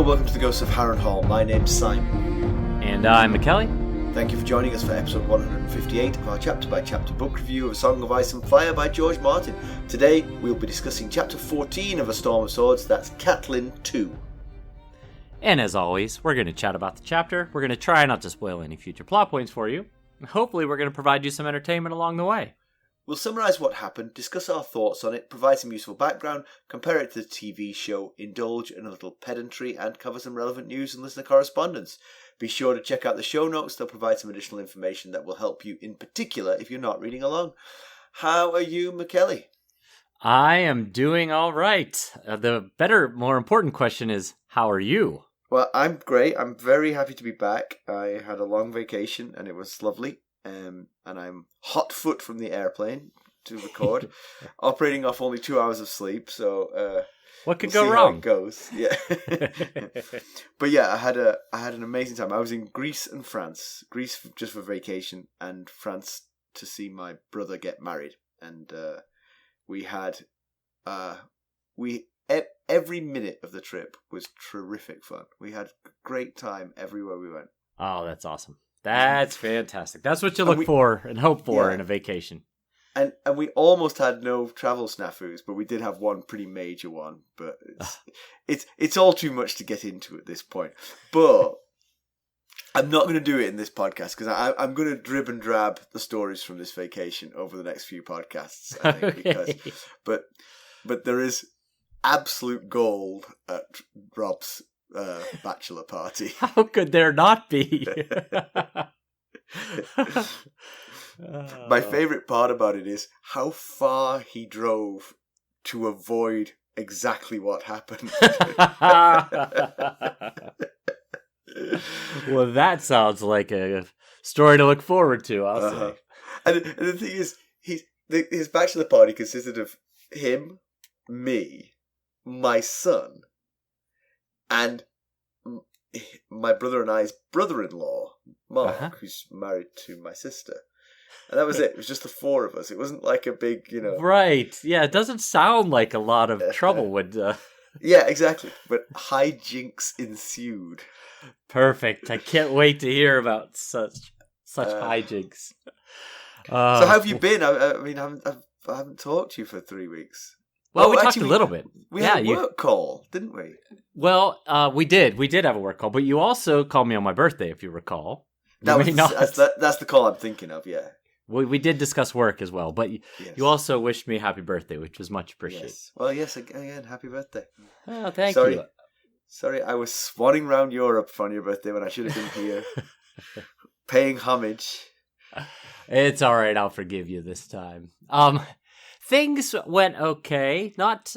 welcome to the Ghosts of Harrenhal. My name's Simon. And I'm Mackelly. Thank you for joining us for episode 158 of our chapter-by-chapter book review of A Song of Ice and Fire by George Martin. Today, we'll be discussing chapter 14 of A Storm of Swords, that's Catelyn 2. And as always, we're going to chat about the chapter. We're going to try not to spoil any future plot points for you. And hopefully we're going to provide you some entertainment along the way. We'll summarise what happened, discuss our thoughts on it, provide some useful background, compare it to the TV show, indulge in a little pedantry, and cover some relevant news and listener correspondence. Be sure to check out the show notes, they'll provide some additional information that will help you in particular if you're not reading along. How are you, Mackelly? I am doing all right. The better, more important question is, how are you? Well, I'm great. I'm very happy to be back. I had a long vacation and it was lovely. And I'm hot foot from the airplane to record, operating off only 2 hours of sleep. So what could we'll go see wrong? How it goes, yeah. But yeah, I had an amazing time. I was in Greece and France. Greece just for vacation, and France to see my brother get married. And we had every minute of the trip was terrific fun. We had a great time everywhere we went. Oh, that's awesome. That's fantastic. That's what you look for and hope for in a vacation. And we almost had no travel snafus, but we did have one pretty major one. But it's all too much to get into at this point. But I'm not going to do it in this podcast because I'm going to drib and drab the stories from this vacation over the next few podcasts. I think, Okay. But there is absolute gold at Rob's bachelor party. How could there not be? My favourite part about it is how far he drove to avoid exactly what happened. Well, that sounds like a story to look forward to, I'll say. And the thing is, his bachelor party consisted of him, me, my son, and my brother and I's brother-in-law, Mark, who's married to my sister. And that was it. It was just the four of us. It wasn't like a big, Right. Yeah, it doesn't sound like a lot of trouble would... Yeah, exactly. But hijinks ensued. Perfect. I can't wait to hear about such hijinks. So how have you been? I mean, I haven't talked to you for 3 weeks. Well, we talked a little bit. We had a work call, didn't we? Well, we did. We did have a work call, but you also called me on my birthday, if you recall. That's the call I'm thinking of, yeah. We did discuss work as well, but you also wished me happy birthday, which was much appreciated. Yes. Well, yes, again, happy birthday. Oh, thank you. Sorry, I was swanning around Europe on your birthday when I should have been here, paying homage. It's all right. I'll forgive you this time. Things went okay. Not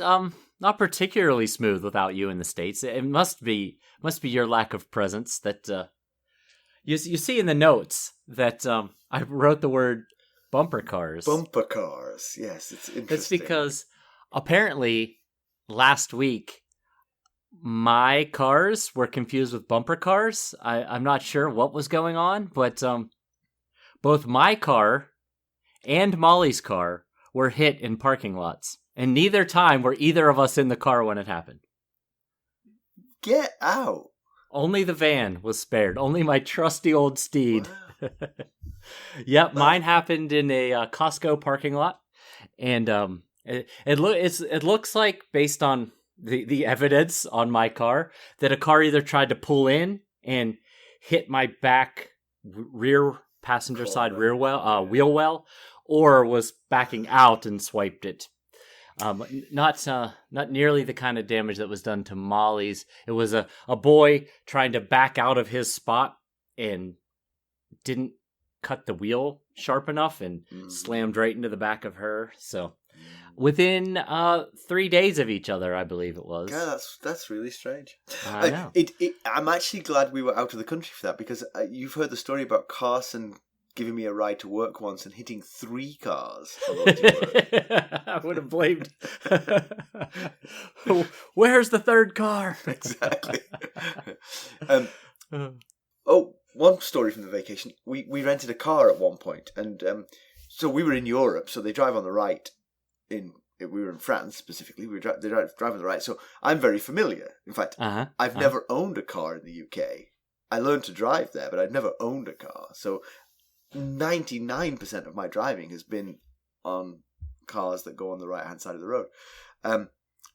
particularly smooth without you in the States. It must be your lack of presence that you see in the notes that I wrote the word bumper cars. Bumper cars, yes, it's interesting. It's because apparently last week my cars were confused with bumper cars. I'm not sure what was going on, but both my car and Molly's car were hit in parking lots. And neither time were either of us in the car when it happened. Get out. Only the van was spared. Only my trusty old steed. Wow. Yep, mine happened in a Costco parking lot. And it looks like, based on the evidence on my car, that a car either tried to pull in and hit my back rear passenger side wheel well, or was backing out and swiped it. Not nearly the kind of damage that was done to Molly's. It was a boy trying to back out of his spot and didn't cut the wheel sharp enough and slammed right into the back of her. So within 3 days of each other, I believe it was. Yeah, that's really strange. I know. I'm actually glad we were out of the country for that, because you've heard the story about Carson giving me a ride to work once and hitting 3 cars. I would have blamed. Where's the third car? Exactly. One story from the vacation. We rented a car at one point, and so we were in Europe. So they drive on the right in we were in France specifically. We were driving on the right, so I'm very familiar. In fact, I've never owned a car in the UK. I learned to drive there, but I've never owned a car. So 99% of my driving has been on cars that go on the right-hand side of the road.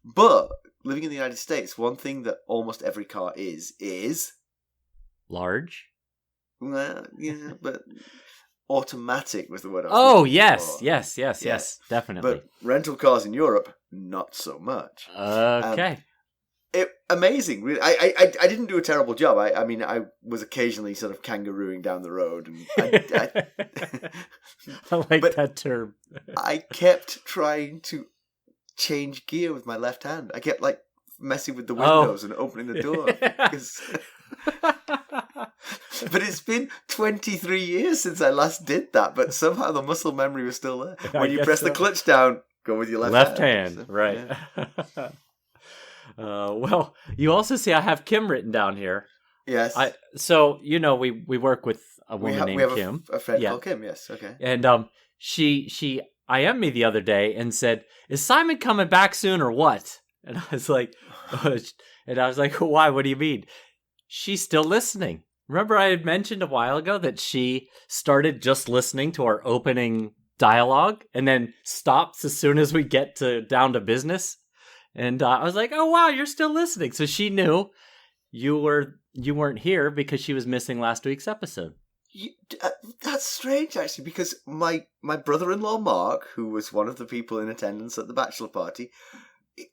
But living in the United States, one thing that almost every car is large. Yeah, but automatic was the word I was looking for. Yes, definitely. But rental cars in Europe, not so much. Okay. Amazing. Really. I didn't do a terrible job. I mean, I was occasionally sort of kangarooing down the road. And I like that term. I kept trying to change gear with my left hand. I kept like messing with the windows and opening the door. But it's been 23 years since I last did that, but somehow the muscle memory was still there. When you press the clutch down, go with your left hand. So, right. Yeah. Well, you also see I have Kim written down here. Yes. So, we work with a woman named Kim. A friend called Kim, yes. Okay. And she IM'd me the other day and said, "Is Simon coming back soon or what?" And I was like, "Why? What do you mean?" She's still listening. Remember I had mentioned a while ago that she started just listening to our opening dialogue and then stops as soon as we get down to business? And I was like, "Oh wow, you're still listening." So she knew you weren't here because she was missing last week's episode. That's strange, actually, because my brother-in-law Mark, who was one of the people in attendance at the bachelor party,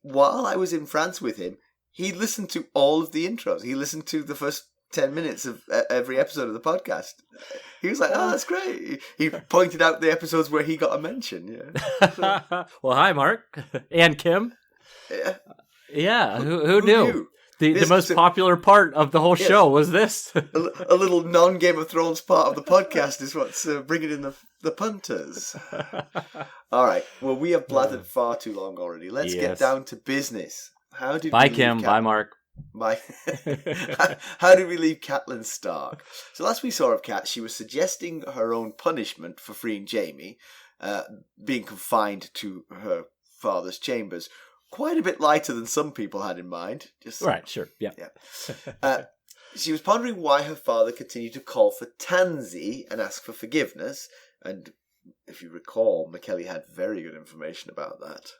while I was in France with him, he listened to all of the intros. He listened to the first 10 minutes of every episode of the podcast. He was like, "Oh, that's great." He pointed out the episodes where he got a mention. Yeah. Well, hi, Mark and Kim. Yeah. Who knew? The most popular part of the whole show was this. a little non-Game of Thrones part of the podcast is what's bringing in the punters. All right. Well, we have blathered far too long already. Let's get down to business. Bye, Kim. Bye, Mark. Bye. How did we leave Catelyn Stark? So last we saw of Cat, she was suggesting her own punishment for freeing Jamie, being confined to her father's chambers. Quite a bit lighter than some people had in mind. Right, sure, yeah. She was pondering why her father continued to call for Tansy and ask for forgiveness. And if you recall, Mackelly had very good information about that.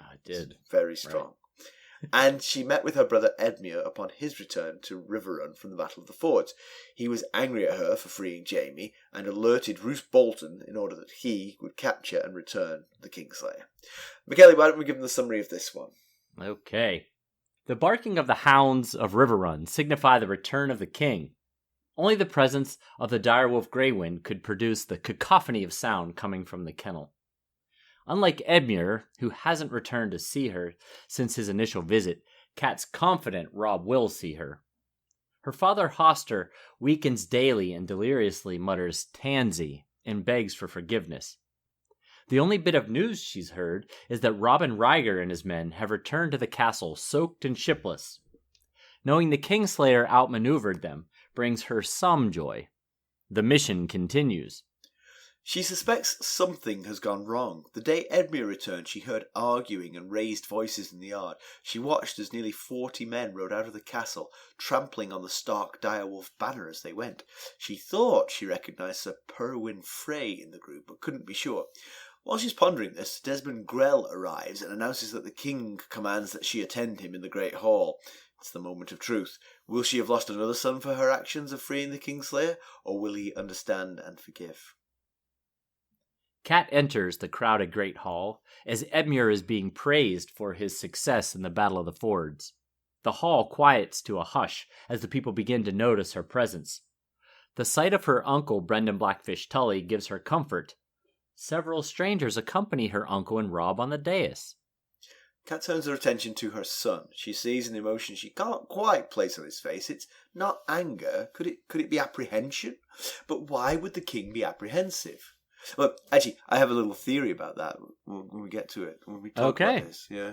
I did. It's very strong. Right. And she met with her brother Edmure upon his return to Riverrun from the Battle of the Fords. He was angry at her for freeing Jamie and alerted Roose Bolton in order that he would capture and return the Kingslayer. Mackelly, why don't we give them the summary of this one? Okay. The barking of the hounds of Riverrun signify the return of the king. Only the presence of the direwolf Greywind could produce the cacophony of sound coming from the kennel. Unlike Edmure, who hasn't returned to see her since his initial visit, Kat's confident Robb will see her. Her father Hoster weakens daily and deliriously mutters Tansy and begs for forgiveness. The only bit of news she's heard is that Robin Ryger and his men have returned to the castle soaked and shipless. Knowing the Kingslayer outmaneuvered them brings her some joy. The mission continues. She suspects something has gone wrong. The day Edmure returned, she heard arguing and raised voices in the yard. She watched as nearly 40 men rode out of the castle, trampling on the Stark direwolf banner as they went. She thought she recognised Sir Perwyn Frey in the group, but couldn't be sure. While she's pondering this, Desmond Grell arrives and announces that the king commands that she attend him in the Great Hall. It's the moment of truth. Will she have lost another son for her actions of freeing the Kingslayer, or will he understand and forgive? Cat enters the crowded Great Hall as Edmure is being praised for his success in the Battle of the Fords. The hall quiets to a hush as the people begin to notice her presence. The sight of her uncle, Brendan Blackfish Tully, gives her comfort. Several strangers accompany her uncle and Robb on the dais. Cat turns her attention to her son. She sees an emotion she can't quite place on his face. It's not anger. Could it be apprehension? But why would the king be apprehensive? Well, actually, I have a little theory about that when we get to it. When we talk about this, yeah.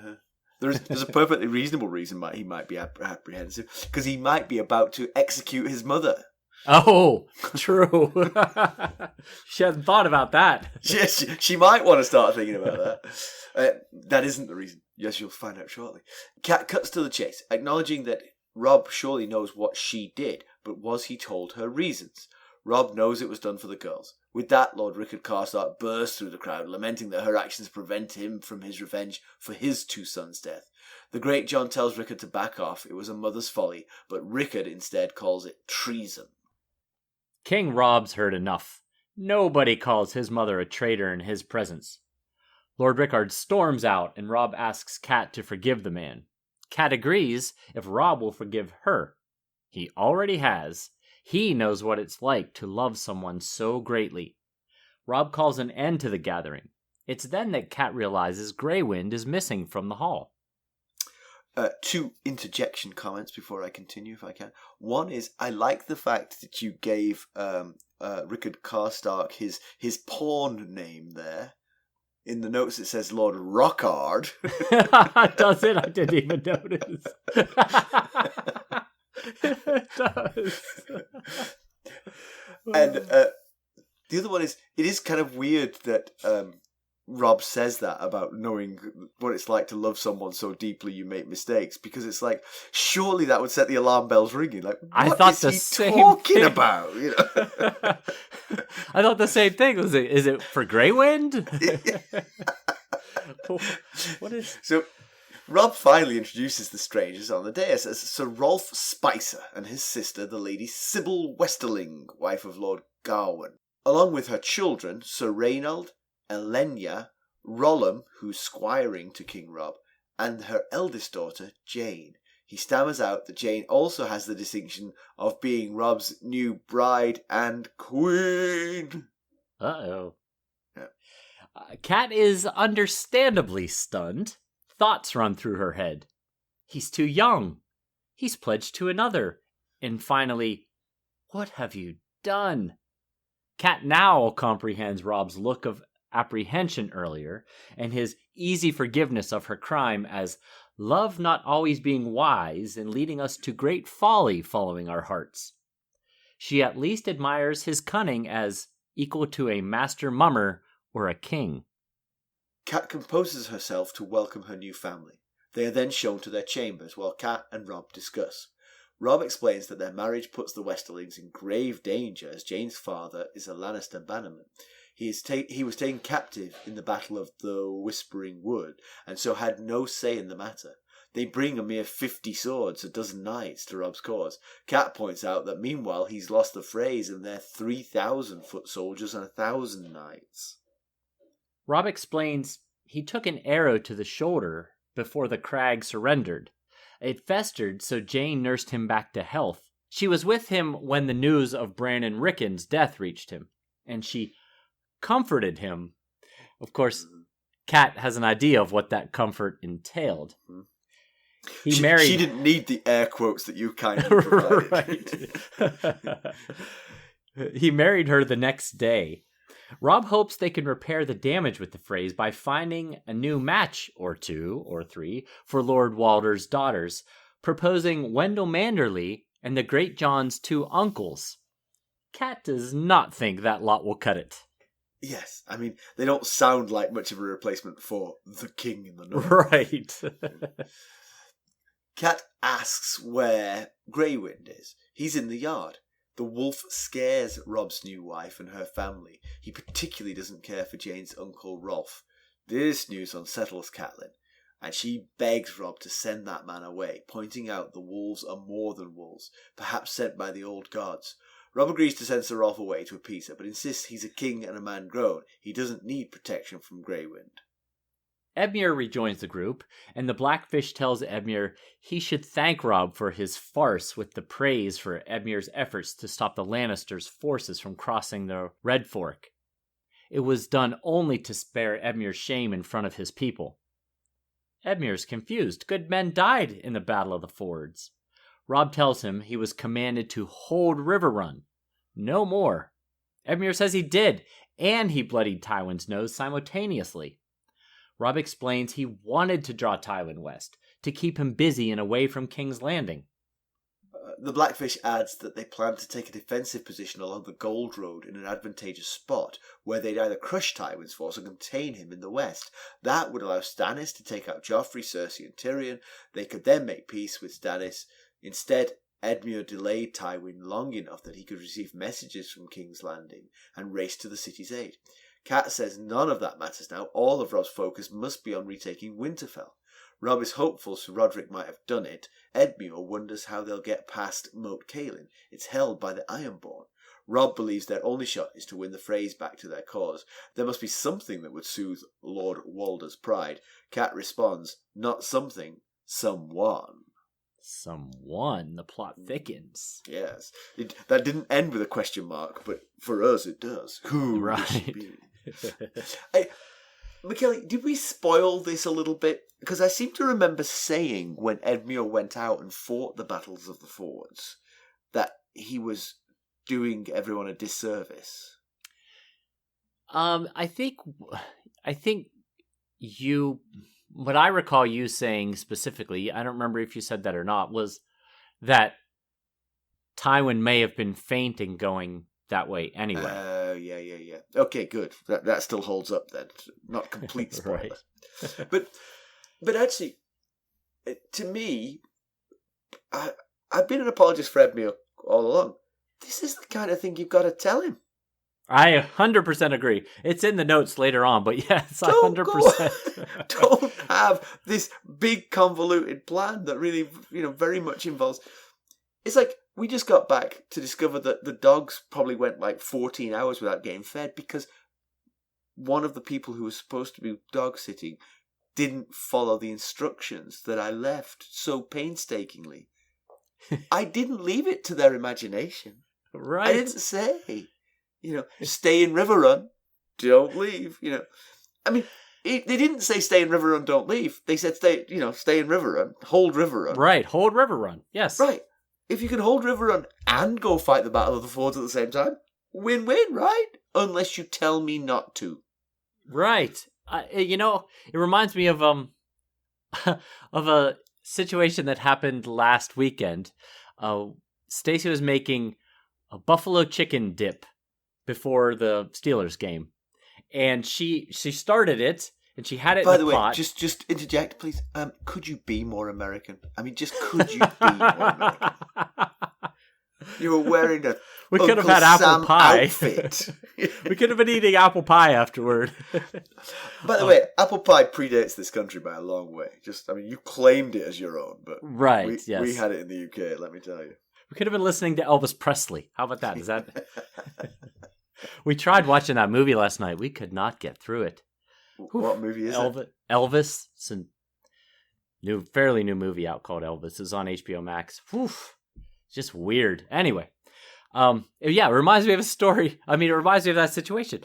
There's a perfectly reasonable reason why he might be apprehensive, because he might be about to execute his mother. Oh, true. She hasn't thought about that. Yes, she might want to start thinking about that. That isn't the reason. Yes, you'll find out shortly. Cat cuts to the chase, acknowledging that Robb surely knows what she did, but was he told her reasons? Robb knows it was done for the girls. With that, Lord Rickard Karstark burst through the crowd, lamenting that her actions prevent him from his revenge for his two sons' death. The Great John tells Rickard to back off. It was a mother's folly, but Rickard instead calls it treason. King Robb's heard enough. Nobody calls his mother a traitor in his presence. Lord Rickard storms out, and Robb asks Cat to forgive the man. Cat agrees if Robb will forgive her. He already has. He knows what it's like to love someone so greatly. Robb calls an end to the gathering. It's then that Cat realizes Greywind is missing from the hall. 2 interjection comments before I continue, if I can. One is, I like the fact that you gave Rickard Karstark his porn name there. In the notes it says Lord Rockard. Does it? I didn't even notice. It does. And the other one is, it is kind of weird that Robb says that about knowing what it's like to love someone so deeply you make mistakes, because it's like, surely that would set the alarm bells ringing. Like, what I thought is the he same talking thing. about? You know? I thought the same thing. Is it for Greywind? What is... So, Robb finally introduces the strangers on the dais as Sir Rolph Spicer and his sister, the Lady Sybell Westerling, wife of Lord Gawain, along with her children, Sir Reynald, Elenya, Rollum, who's squiring to King Robb, and her eldest daughter, Jeyne. He stammers out that Jeyne also has the distinction of being Robb's new bride and queen. Uh-oh. Yeah. Cat is understandably stunned. Thoughts run through her head. He's too young. He's pledged to another. And finally, what have you done? Cat now comprehends Robb's look of apprehension earlier, and his easy forgiveness of her crime as love not always being wise and leading us to great folly following our hearts. She at least admires his cunning as equal to a master mummer or a king. Cat composes herself to welcome her new family. They are then shown to their chambers while Cat and Robb discuss. Robb explains that their marriage puts the Westerlings in grave danger as Jeyne's father is a Lannister bannerman. He was taken captive in the Battle of the Whispering Wood, and so had no say in the matter. They bring a mere 50 swords, a dozen knights, to Robb's cause. Cat points out that meanwhile he's lost the Freys and their 3,000 foot soldiers and 1,000 knights. Robb explains he took an arrow to the shoulder before the crag surrendered. It festered, so Jeyne nursed him back to health. She was with him when the news of Bran and Rickon's death reached him, and she comforted him. Of course, Cat has an idea of what that comfort entailed. She didn't need the air quotes that you kindly provided. Right. He married her the next day. Robb hopes they can repair the damage with the Freys by finding a new match or 2 or 3 for Lord Walder's daughters, proposing Wendell Manderly and the Great John's 2 uncles. Cat does not think that lot will cut it. Yes, I mean, they don't sound like much of a replacement for the king in the north. Right. Cat asks where Greywind is. He's in the yard. The wolf scares Robb's new wife and her family. He particularly doesn't care for Jeyne's uncle Rolph. This news unsettles Catelyn, and she begs Robb to send that man away, pointing out the wolves are more than wolves, perhaps sent by the old gods. Robb agrees to send Sir Rolph away to appease her, but insists he's a king and a man grown. He doesn't need protection from Greywind. Edmure rejoins the group, and the Blackfish tells Edmure he should thank Robb for his farce with the praise for Edmure's efforts to stop the Lannisters' forces from crossing the Red Fork. It was done only to spare Edmure's shame in front of his people. Edmure's confused. Good men died in the Battle of the Fords. Robb tells him he was commanded to hold Riverrun. No more. Edmure says he did, and he bloodied Tywin's nose simultaneously. Robb explains he wanted to draw Tywin west, to keep him busy and away from King's Landing. The Blackfish adds that they plan to take a defensive position along the Gold Road in an advantageous spot where they'd either crush Tywin's force or contain him in the west. That would allow Stannis to take out Joffrey, Cersei and Tyrion. They could then make peace with Stannis. Instead, Edmure delayed Tywin long enough that he could receive messages from King's Landing and race to the city's aid. Cat says none of that matters now. All of Robb's focus must be on retaking Winterfell. Robb is hopeful Sir Roderick might have done it. Edmure wonders how they'll get past Moat Cailin. It's held by the Ironborn. Robb believes their only shot is to win the Freys back to their cause. There must be something that would soothe Lord Walder's pride. Cat responds, not something, someone. Someone. The plot thickens. Yes. That didn't end with a question mark, but for us it does. Who right. would she be? Mackelly, did we spoil this a little bit? Because I seem to remember saying when Edmure went out and fought the battles of the fords that he was doing everyone a disservice. I think you, what I recall you saying specifically, I don't remember if you said that or not, was that Tywin may have been fainting going that way anyway. Yeah. Okay, good. That still holds up then. Not complete spoiler. Right. But actually, to me, I've been an apologist for Edmure all along. This is the kind of thing you've got to tell him. I 100% agree. It's in the notes later on, but yes, 100%. Don't have this big convoluted plan that really, very much involves... It's like, we just got back to discover that the dogs probably went like 14 hours without getting fed because one of the people who was supposed to be dog sitting didn't follow the instructions that I left so painstakingly. I didn't leave it to their imagination. Right. I didn't say, stay in Riverrun, don't leave. I mean, they didn't say stay in Riverrun, don't leave. They said stay in Riverrun, hold Riverrun. Right, hold Riverrun. Yes. Right. If you can hold Riverrun and go fight the Battle of the Fords at the same time, win-win, right? Unless you tell me not to. Right. It reminds me of of a situation that happened last weekend. Stacey was making a buffalo chicken dip before the Steelers game, and she started it and she had it. By in the way, pot. just interject, please. Could you be more American? I mean, just could you be more American? You were wearing a we could have Uncle had apple Sam pie. Outfit. We could have been eating apple pie afterward. By the way, apple pie predates this country by a long way. You claimed it as your own, but right, yes. We had it in the UK, let me tell you. We could have been listening to Elvis Presley. How about that? Is that? We tried watching that movie last night. We could not get through it. What movie is it? Elvis. It's a fairly new movie out called Elvis. It's on HBO Max. Whew. It's just weird. Anyway, it reminds me of a story. I mean, it reminds me of that situation.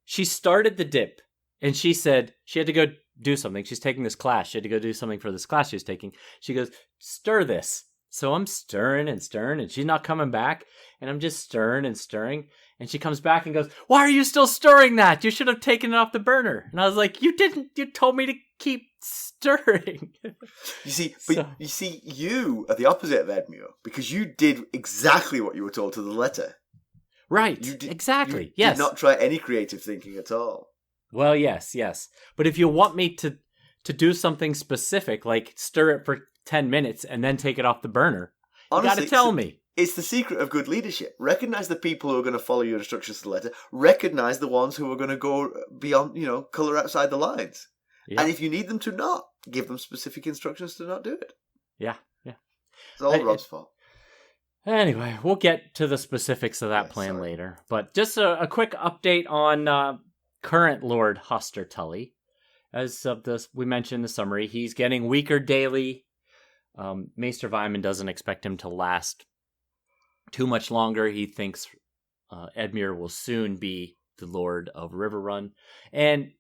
She started the dip, and she said she had to go do something. She's taking this class. She had to go do something for this class she was taking. She goes, stir this. So I'm stirring, and she's not coming back. And I'm just stirring. And she comes back and goes, why are you still stirring that? You should have taken it off the burner. And I was like, you didn't. You told me to keep stirring. You are the opposite of Edmure because you did exactly what you were told to the letter. Right. Exactly. Yes. Did not try any creative thinking at all. Well, yes. But if you want me to do something specific, like stir it for 10 minutes and then take it off the burner, honestly, you got to tell me. It's the secret of good leadership. Recognize the people who are going to follow your instructions to the letter. Recognize the ones who are going to go beyond, colour outside the lines. Yep. And if you need them to not, give them specific instructions to not do it. Yeah. It's all Robb's fault. Anyway, we'll get to the specifics of that plan later. But just a quick update on current Lord Hoster Tully. As of this, we mentioned in the summary, he's getting weaker daily. Maester Vyman doesn't expect him to last too much longer. He thinks Edmure will soon be the Lord of Riverrun. And,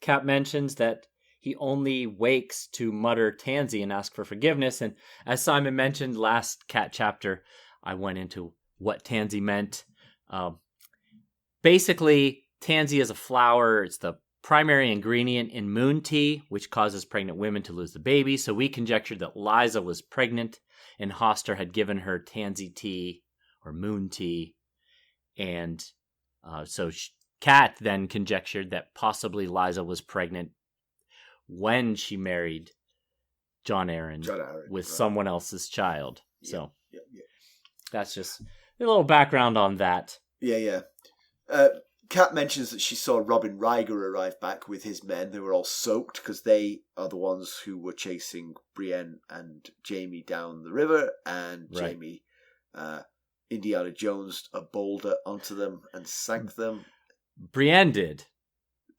Cap mentions that he only wakes to mutter Tansy and ask for forgiveness. And as Simon mentioned last Cat chapter, I went into what Tansy meant. Basically, Tansy is a flower. It's the primary ingredient in moon tea, which causes pregnant women to lose the baby. So we conjectured that Liza was pregnant and Hoster had given her tansy tea or moon tea. And so Kat then conjectured that possibly Lysa was pregnant when she married Jon Arryn with someone else's child. So that's just a little background on that. Yeah. Kat mentions that she saw Robin Ryger arrive back with his men. They were all soaked because they are the ones who were chasing Brienne and Jamie down the river, and Jamie Indiana Jones a boulder onto them and sank them. Brienne did.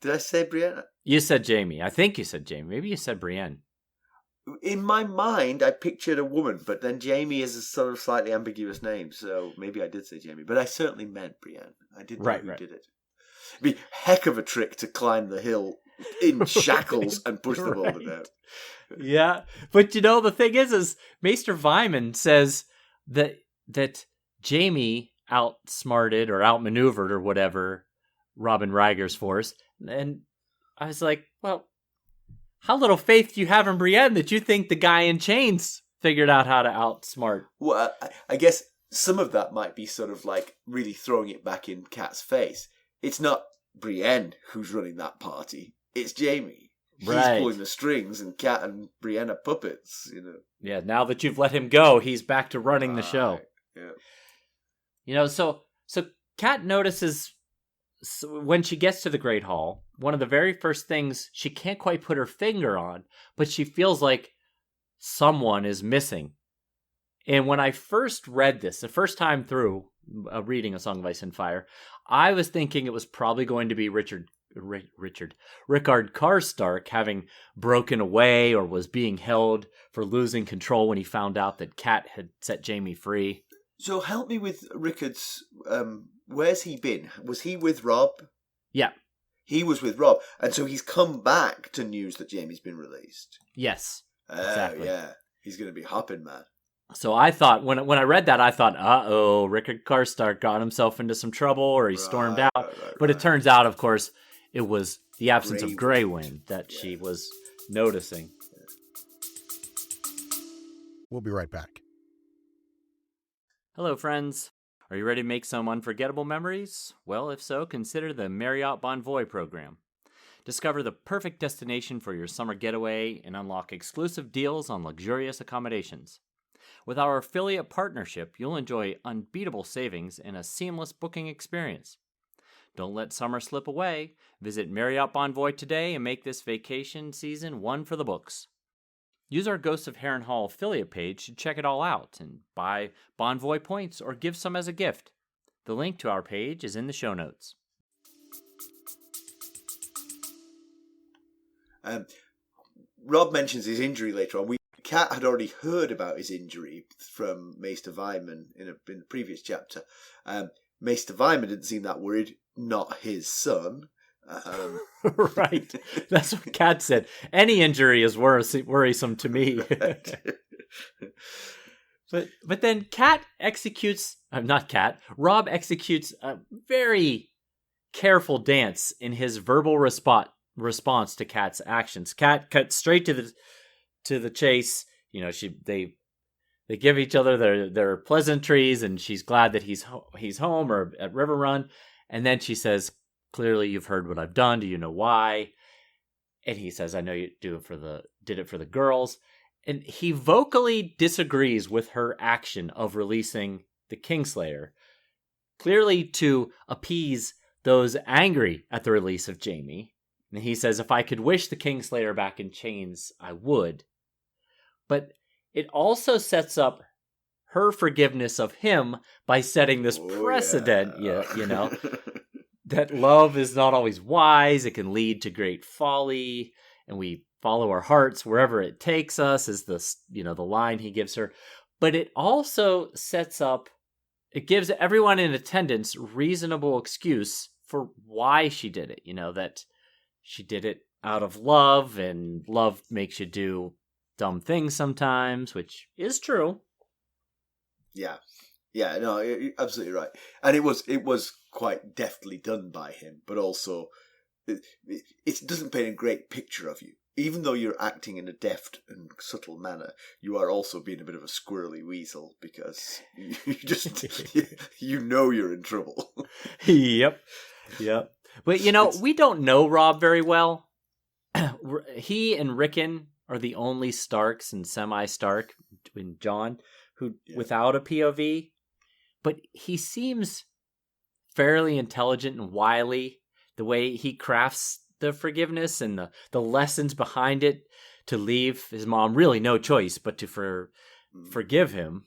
Did I say Brienne? You said Jamie. I think you said Jamie. Maybe you said Brienne. In my mind, I pictured a woman, but then Jamie is a sort of slightly ambiguous name, so maybe I did say Jamie. But I certainly meant Brienne. I didn't know who did it. It'd be a heck of a trick to climb the hill in shackles and push the boulder down. Yeah, but the thing is Maester Vyman says that Jamie outsmarted or outmaneuvered or whatever Robin Ryger's force, and I was like, well, how little faith do you have in Brienne that you think the guy in chains figured out how to outsmart? Well, I guess some of that might be sort of like really throwing it back in Kat's face. It's not Brienne who's running that party. It's Jamie. He's pulling the strings, and Kat and Brienne are puppets, Yeah, now that you've let him go, he's back to running the show. Yeah. So Kat notices when she gets to the Great Hall, one of the very first things she can't quite put her finger on, but she feels like someone is missing. And when I first read this, the first time through reading A Song of Ice and Fire, I was thinking it was probably going to be Rickard Karstark having broken away or was being held for losing control when he found out that Kat had set Jamie free. So help me with Rickard's... where's he been? Was he with Robb? Yeah. He was with Robb. And so he's come back to news that Jamie's been released. Yes. Exactly. Yeah. He's going to be hopping, man. So I thought, when I read that, I thought, Rickard Karstark got himself into some trouble or he stormed out. But it turns out, of course, it was the absence of Grey Wind that she was noticing. We'll be right back. Hello, friends. Are you ready to make some unforgettable memories? Well, if so, consider the Marriott Bonvoy program. Discover the perfect destination for your summer getaway and unlock exclusive deals on luxurious accommodations. With our affiliate partnership, you'll enjoy unbeatable savings and a seamless booking experience. Don't let summer slip away. Visit Marriott Bonvoy today and make this vacation season one for the books. Use our Ghosts of Harrenhal affiliate page to check it all out and buy Bonvoy points or give some as a gift. The link to our page is in the show notes. Robb mentions his injury later on. Kat had already heard about his injury from Maester Vyman in the previous chapter. Maester Vyman didn't seem that worried. Not his son. Right. That's what Kat said. Any injury is worrisome to me. But then Robb executes a very careful dance in his verbal response to Kat's actions. Kat cut straight to the chase. They give each other their pleasantries, and she's glad that he's home or at Riverrun. And then she says, "Clearly, you've heard what I've done. Do you know why?" And he says, "I know you did it for the girls." And he vocally disagrees with her action of releasing the Kingslayer, clearly to appease those angry at the release of Jamie. And he says, "If I could wish the Kingslayer back in chains, I would." But it also sets up her forgiveness of him by setting this precedent, that love is not always wise. It can lead to great folly, and we follow our hearts wherever it takes us, is the line he gives her. But it also it gives everyone in attendance reasonable excuse for why she did it. That she did it out of love, and love makes you do dumb things sometimes, which is true. Yeah, no, you're absolutely right. And it was quite deftly done by him, but also it doesn't paint a great picture of you. even though you're acting in a deft and subtle manner, you are also being a bit of a squirrely weasel because you just you know you're in trouble. Yep. But we don't know Robb very well. He and Rickon are the only Starks and semi-Stark in Jon who without a POV. But he seems fairly intelligent and wily. The way he crafts the forgiveness and the lessons behind it to leave his mom really no choice but to forgive him.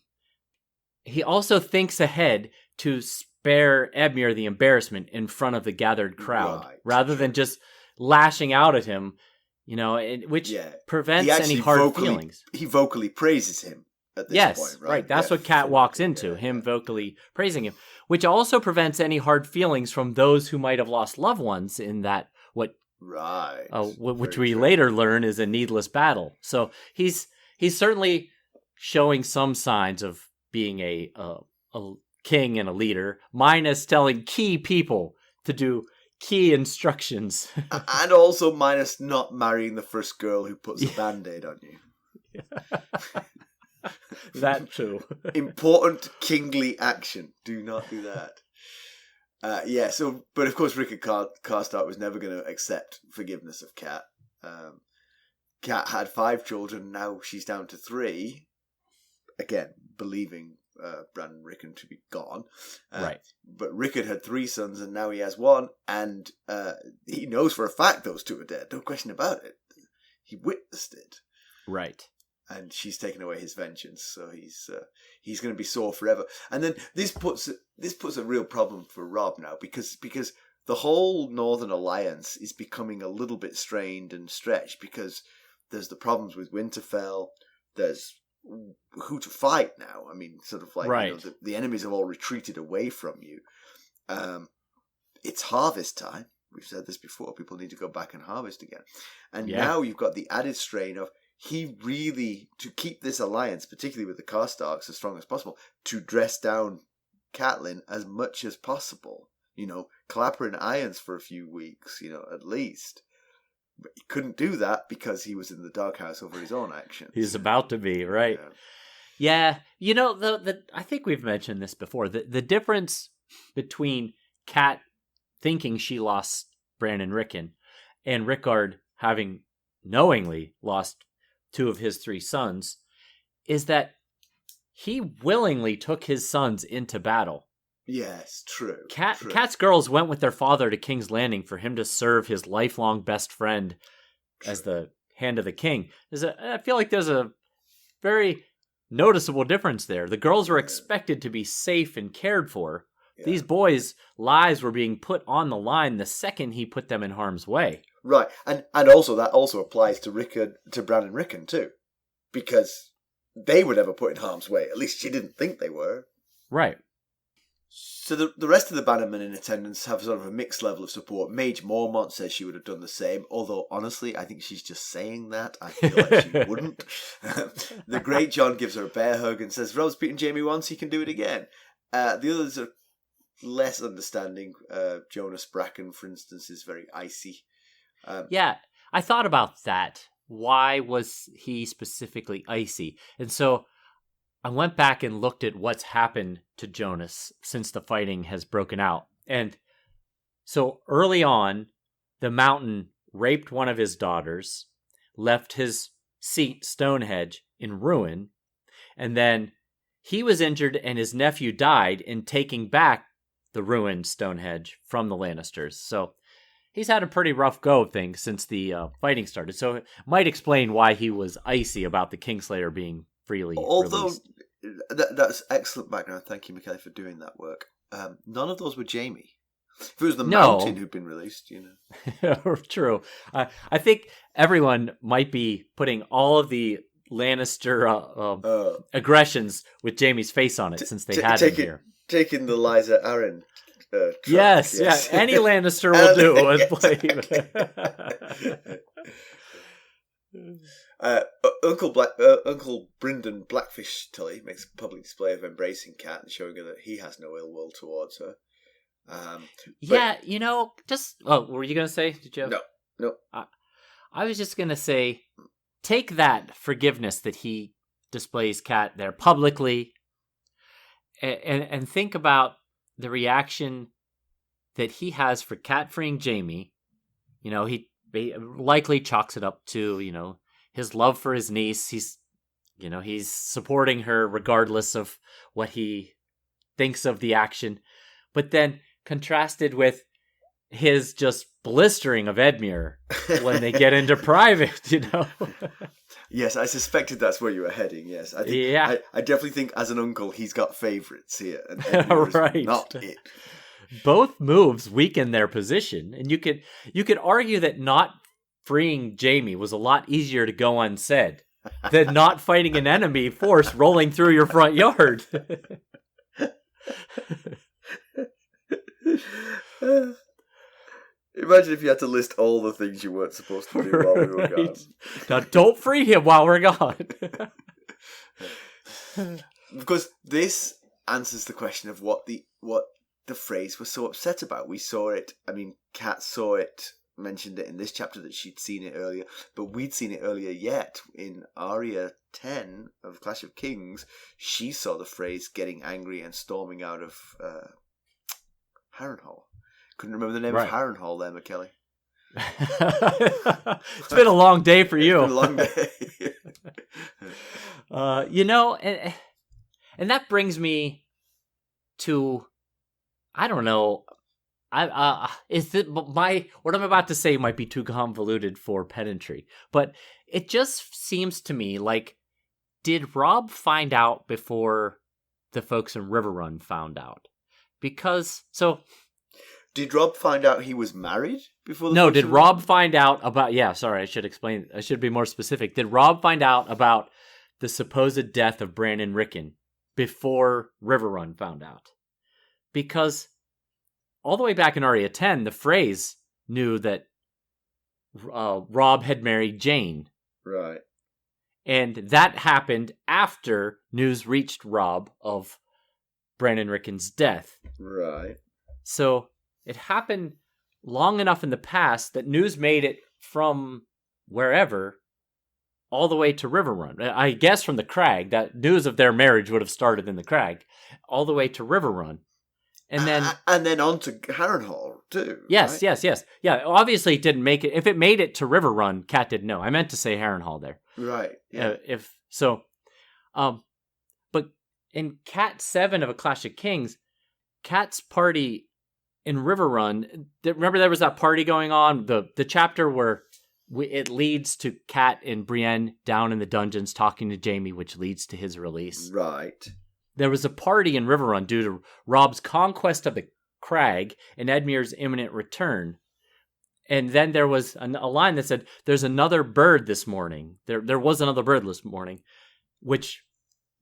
He also thinks ahead to spare Edmure the embarrassment in front of the gathered crowd rather than just lashing out at him, which prevents any hard feelings. He vocally praises him at this point, right? Right. That's what Cat walks into, him vocally praising him, which also prevents any hard feelings from those who might have lost loved ones in that which we later learn is a needless battle. So he's certainly showing some signs of being a king and a leader, minus telling key people to do key instructions. And also minus not marrying the first girl who puts a Band-Aid on you. That too. Important kingly action. Do not do that. But of course Rickard Karstark was never going to accept forgiveness of Cat. Cat had 5 children, now she's down to 3. Again, believing Bran and Rickon to be gone. Right. But Rickard had 3 sons and now he has 1, and he knows for a fact those 2 are dead. No question about it. He witnessed it. Right. And she's taken away his vengeance, so he's going to be sore forever. And then this puts a real problem for Robb now, because the whole Northern Alliance is becoming a little bit strained and stretched, because there's the problems with Winterfell. There's who to fight now. I mean, sort of like right. The enemies have all retreated away from you. It's harvest time. We've said this before. People need to go back and harvest again, and now you've got the added strain of. He really, to keep this alliance, particularly with the Karstarks, as strong as possible, to dress down Catelyn as much as possible. Clap her in irons for a few weeks, at least. But he couldn't do that because he was in the doghouse over his own actions. He's about to be, right? Yeah. I think we've mentioned this before. The difference between Cat thinking she lost Bran and Rickon and Rickard having knowingly lost 2 of his 3 sons is that he willingly took his sons into battle. Yes, true. Cat's girls went with their father to King's Landing for him to serve his lifelong best friend as the hand of the king. I feel like there's a very noticeable difference there. The girls were expected to be safe and cared for. Yeah. These boys' lives were being put on the line the second he put them in harm's way. Right, and also that also applies to Bran and Rickon too, because they were never put in harm's way. At least she didn't think they were. Right. So the rest of the bannermen in attendance have sort of a mixed level of support. Mage Mormont says she would have done the same, although honestly I think she's just saying that. I feel like she wouldn't. The Great John gives her a bear hug and says, Robb's beaten Jamie once, he can do it again. The others are less understanding. Jonas Bracken, for instance, is very icy. I thought about that. Why was he specifically icy? And so I went back and looked at what's happened to Jonas since the fighting has broken out. And so early on, the Mountain raped one of his daughters, left his seat, Stonehenge, in ruin, and then he was injured and his nephew died in taking back the ruined Stonehenge from the Lannisters. So he's had a pretty rough go of things since the fighting started. So it might explain why he was icy about the Kingslayer being freely released. That's excellent background. Thank you, Mackelly, for doing that work. None of those were Jamie. If it was the Mountain who'd been released, True. I think everyone might be putting all of the Lannister aggressions with Jamie's face on it since they had him here. Taking the Lysa Arryn. Yes. Any Lannister will do and blame. Uncle Brynden Blackfish Tully makes a public display of embracing Cat and showing her that he has no ill will towards her. What were you going to say? Did you? No. I was just going to say, take that forgiveness that he displays Cat there publicly and think about the reaction that he has for Cat freeing Jamie. You know, he likely chalks it up to, you know, his love for his niece. He's supporting her regardless of what he thinks of the action. But then contrasted with his just blistering of Edmure when they get into private, you know. Yes, I suspected that's where you were heading. Yes, I think, I definitely think as an uncle he's got favourites here, and Edmure right. is not it. Both moves weaken their position, and you could argue that not freeing Jamie was a lot easier to go unsaid than not fighting an enemy force rolling through your front yard. Imagine if you had to list all the things you weren't supposed to do while we were gone. Now, don't free him while we're gone. Because this answers the question of what the Freys were so upset about. We saw it. I mean, Kat saw it, mentioned it in this chapter that she'd seen it earlier, but we'd seen it earlier yet in Arya 10 of Clash of Kings. She saw the Freys getting angry and storming out of Harrenhal. Couldn't remember the name of Harrenhal there, Mackelly. It's been a long day for you. It's been a long day. You know, and that brings me to, I don't know. What I'm about to say might be too convoluted for pedantry, but it just seems to me like, did Robb find out before the folks in Riverrun found out? Because did Robb find out he was married before? Did Robb find out about? Yeah, sorry, I should explain. I should be more specific. Did Robb find out about the supposed death of Bran and Rickon before Riverrun found out? Because all the way back in Arya 10, the Freys knew that Robb had married Jeyne. Right. And that happened after news reached Robb of Bran and Rickon's death. Right. So it happened long enough in the past that news made it from wherever all the way to Riverrun. I guess from the Crag, that news of their marriage would have started in the Crag, all the way to Riverrun. And then on to Harrenhal too. Yes, right? yes. Yeah, obviously it didn't make it. If it made it to Riverrun, Cat didn't know. I meant to say Harrenhal there. Right. Yeah. But in Cat 7 of A Clash of Kings, Cat's party in Riverrun, remember there was that party going on? The chapter where it leads to Cat and Brienne down in the dungeons talking to Jamie, which leads to his release. Right. There was a party in Riverrun due to Robb's conquest of the Crag and Edmure's imminent return. And then there was a line that said, "There's another bird this morning." There was another bird this morning, which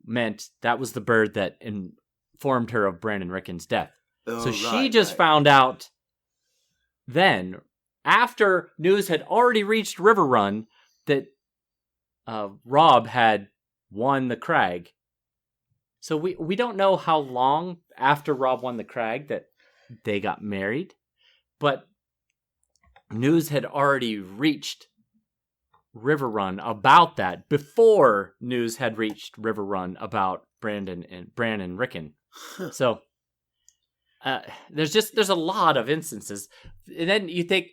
meant that was the bird that informed her of Bran and Rickon's death. So she just found out then, after news had already reached Riverrun, that Robb had won the Crag. So we don't know how long after Robb won the Crag that they got married, but news had already reached Riverrun about that before news had reached Riverrun about Bran and Rickon. So there's a lot of instances, and then you think,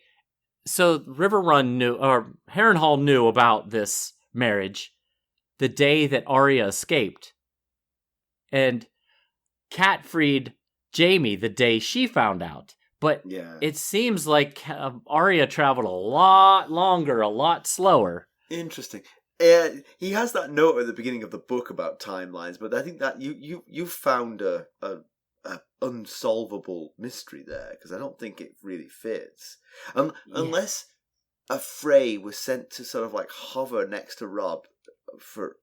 so Riverrun knew, or Harrenhal knew about this marriage the day that Arya escaped. And Cat freed Jamie the day she found out. But It seems like Arya traveled a lot longer, a lot slower. Interesting. He has that note at the beginning of the book about timelines, but I think that you found a unsolvable mystery there, because I don't think it really fits. Unless a Frey was sent to sort of like hover next to Robb for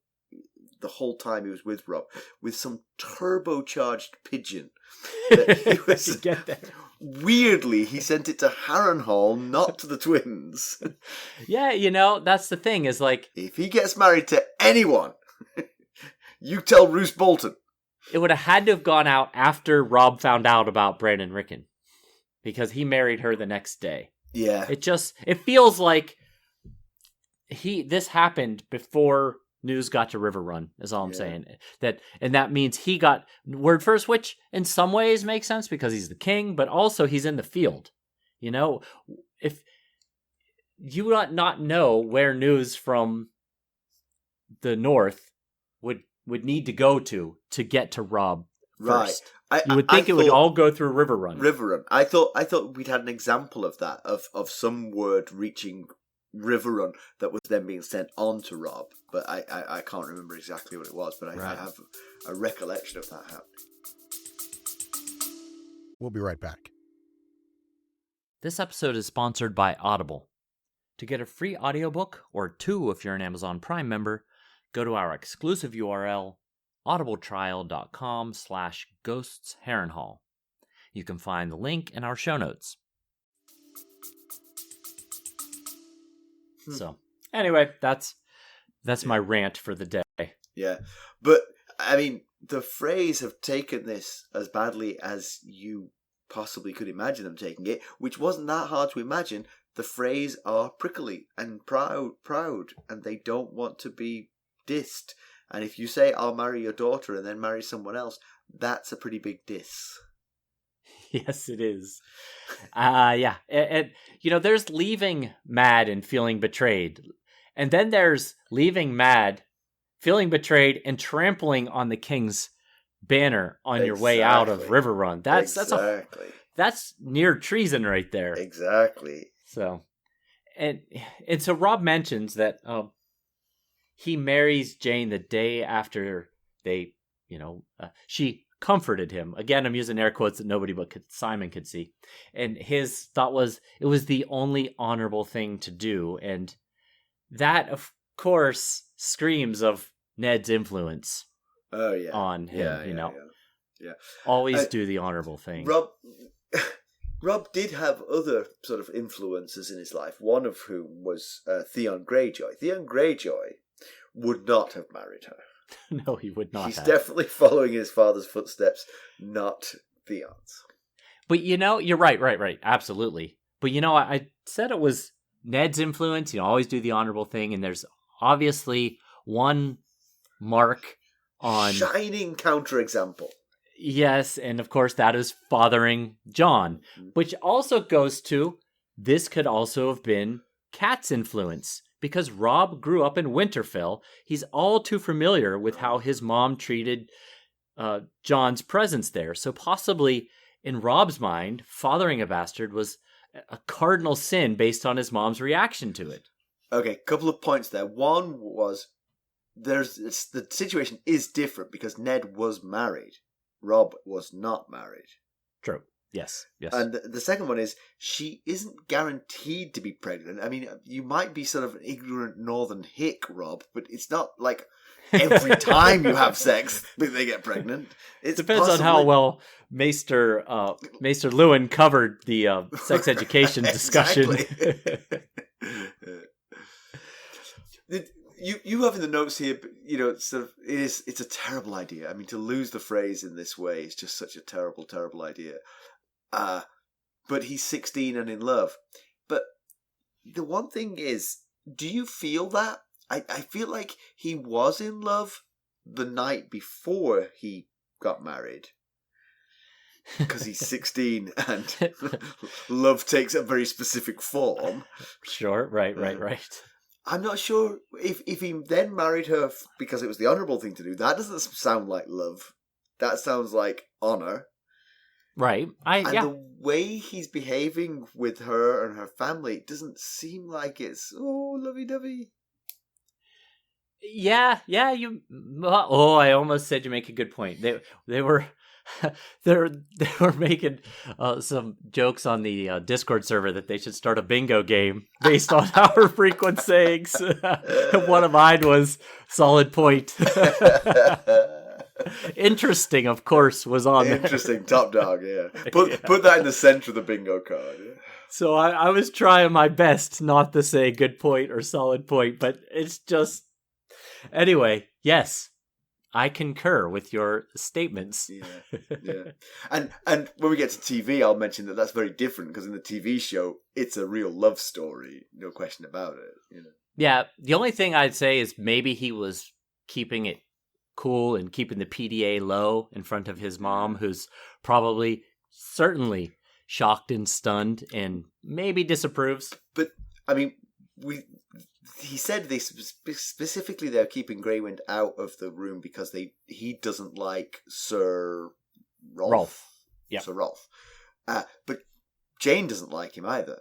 the whole time he was with Robb, with some turbocharged pigeon. That he was, get that. Weirdly, he sent it to Harrenhal, not to the twins. Yeah, that's the thing, is like, if he gets married to anyone, you tell Roose Bolton. It would have had to have gone out after Robb found out about Bran and Rickon, because he married her the next day. Yeah. It feels like this happened before news got to Riverrun, is all I'm saying. That means he got word first, which in some ways makes sense because he's the king, but also he's in the field. You know, if you not know where news from the north would need to go to get to Robb first. Right. You would think it would all go through Riverrun. Riverrun. I thought we'd had an example of that, of some word reaching Riverrun that was then being sent on to Robb, but I can't remember exactly what it was, but I have a recollection of that happening. We'll be right back. This episode is sponsored by Audible. To get a free audiobook, or 2 if you're an Amazon Prime member, go to our exclusive URL, audibletrial.com/ghostsharrenhal. You can find the link in our show notes. So, anyway, that's my rant for the day. Yeah, but, I mean, the Freys have taken this as badly as you possibly could imagine them taking it, which wasn't that hard to imagine. The Freys are prickly and proud, and they don't want to be dissed. And if you say, I'll marry your daughter and then marry someone else, that's a pretty big diss. Yes, it is. Yeah. And, there's leaving mad and feeling betrayed. And then there's leaving mad, feeling betrayed, and trampling on the king's banner on your way out of Riverrun. That's near treason right there. Exactly. So, and so Robb mentions that he marries Jeyne the day after they, she comforted him. Again, I'm using air quotes that nobody but Simon could see. And his thought was it was the only honorable thing to do. And that, of course, screams of Ned's influence on him, Yeah. Always do the honorable thing. Robb did have other sort of influences in his life, one of whom was Theon Greyjoy. Theon Greyjoy would not have married her. No, he would not. He's definitely following his father's footsteps, not Theon's. But you're right, absolutely. But I said it was Ned's influence. Always do the honorable thing, and there's obviously one mark on shining counterexample. Yes, and of course that is fathering Jon, which also goes to this could also have been Cat's influence. Because Robb grew up in Winterfell, he's all too familiar with how his mom treated Jon's presence there. So possibly, in Robb's mind, fathering a bastard was a cardinal sin based on his mom's reaction to it. Okay, couple of points there. One was, the situation is different because Ned was married. Robb was not married. True. Yes. And the second one is, she isn't guaranteed to be pregnant. I mean, you might be sort of an ignorant northern hick, Robb, but it's not like every time you have sex that they get pregnant. It depends on how well Maester Lewin covered the sex education discussion. You have in the notes here, sort of, it's a terrible idea. I mean, to lose the Freys in this way is just such a terrible, terrible idea. But he's 16 and in love. But the one thing is, do you feel that? I feel like he was in love the night before he got married. Because he's 16 and love takes a very specific form. Sure, right. I'm not sure if he then married her because it was the honourable thing to do. That doesn't sound like love. That sounds like honour. Right. The way he's behaving with her and her family doesn't seem like it's lovey-dovey. Yeah. I almost said you make a good point. They were making some jokes on the Discord server that they should start a bingo game based on our frequent sayings. One of mine was solid point. Interesting, of course, was on there. Interesting, top dog, yeah. Put that in the center of the bingo card. Yeah. So I was trying my best not to say good point or solid point, but it's just... Anyway, yes, I concur with your statements. Yeah. And when we get to TV, I'll mention that's very different, because in the TV show, it's a real love story, no question about it. Yeah, the only thing I'd say is maybe he was keeping it cool and keeping the PDA low in front of his mom, who's probably, certainly shocked and stunned and maybe disapproves. But, I mean, he said they specifically they're keeping Greywind out of the room because he doesn't like Sir Rolph. Yeah. Sir Rolph. But Jeyne doesn't like him either.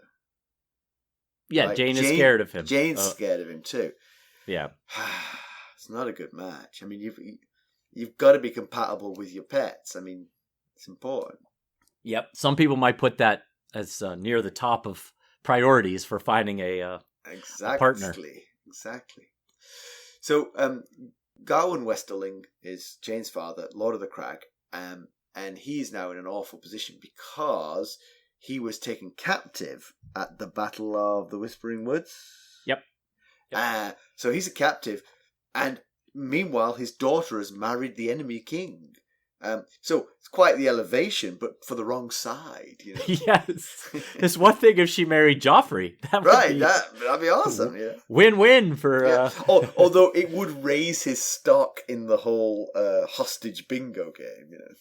Yeah, right? Jeyne is scared of him. Jeyne's scared of him too. Yeah. It's not a good match. I mean, you've got to be compatible with your pets. I mean, it's important. Yep. Some people might put that as near the top of priorities for finding a partner. Exactly. So, Gawain Westerling is Jeyne's father, Lord of the Crag, and he's now in an awful position because he was taken captive at the Battle of the Whispering Woods. Yep. So he's a captive, and meanwhile his daughter has married the enemy king. So it's quite the elevation, but for the wrong side. You know? Yes. It's one thing if she married Joffrey. That'd be awesome. Yeah. Win-win for... Yeah. Although it would raise his stock in the whole hostage bingo game, you know.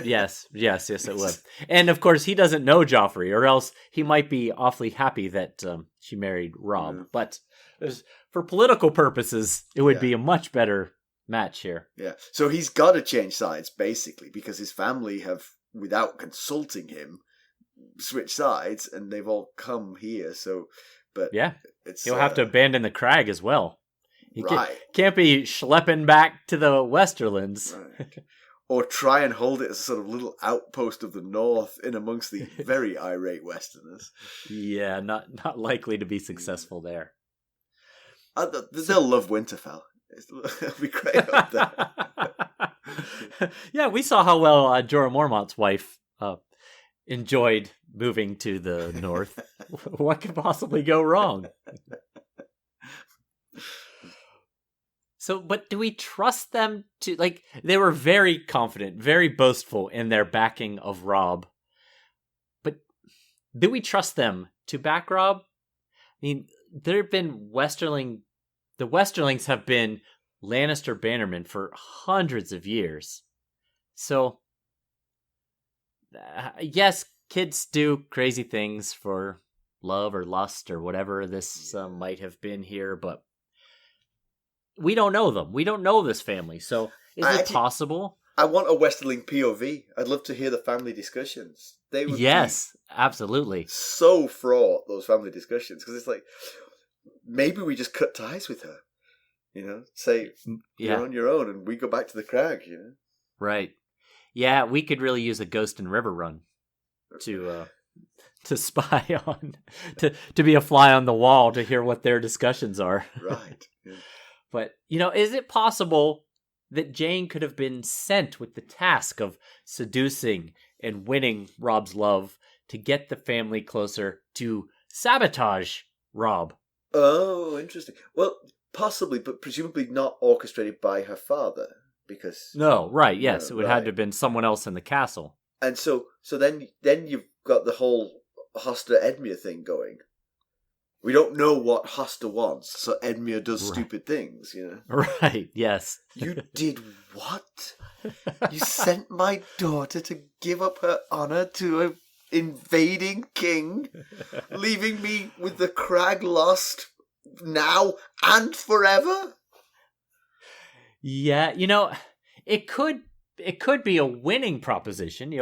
Yes, it would. And of course, he doesn't know Joffrey, or else he might be awfully happy that she married Robb. Mm. But for political purposes, it would be a much better match here. Yeah. So he's got to change sides, basically, because his family have, without consulting him, switched sides, and they've all come here. So, but yeah, he'll have to abandon the crag as well. He can't be schlepping back to the Westerlands. Right. Or try and hold it as a sort of little outpost of the north in amongst the very irate Westerners. Yeah, not likely to be successful there. They'll love Winterfell. It'll be great up there. Yeah, we saw how well Jorah Mormont's wife enjoyed moving to the north. What could possibly go wrong? So, but do we trust them to, like, they were very confident, very boastful in their backing of Robb. But do we trust them to back Robb? I mean, there have been the Westerlings have been Lannister bannermen for hundreds of years. So, yes, kids do crazy things for love or lust or whatever this might have been here, but we don't know them. We don't know this family. So is it possible? I want a Westerling POV. I'd love to hear the family discussions. They would absolutely. So fraught, those family discussions. Because it's like, maybe we just cut ties with her. You know? Say, you're on your own and we go back to the crag, you know? Right. Yeah, we could really use a ghost in Riverrun to spy on. To be a fly on the wall to hear what their discussions are. Right. Yeah. But, is it possible that Jeyne could have been sent with the task of seducing and winning Robb's love to get the family closer to sabotage Robb? Oh, interesting. Well, possibly, but presumably not orchestrated by her father, because... No, right, yes. It would have to have been someone else in the castle. And so then you've got the whole Hoster Edmure thing going. We don't know what Hoster wants, so Edmure does stupid things, you know? Right, yes. You did what? You sent my daughter to give up her honor to an invading king, leaving me with the crag lost now and forever? Yeah, it could be a winning proposition.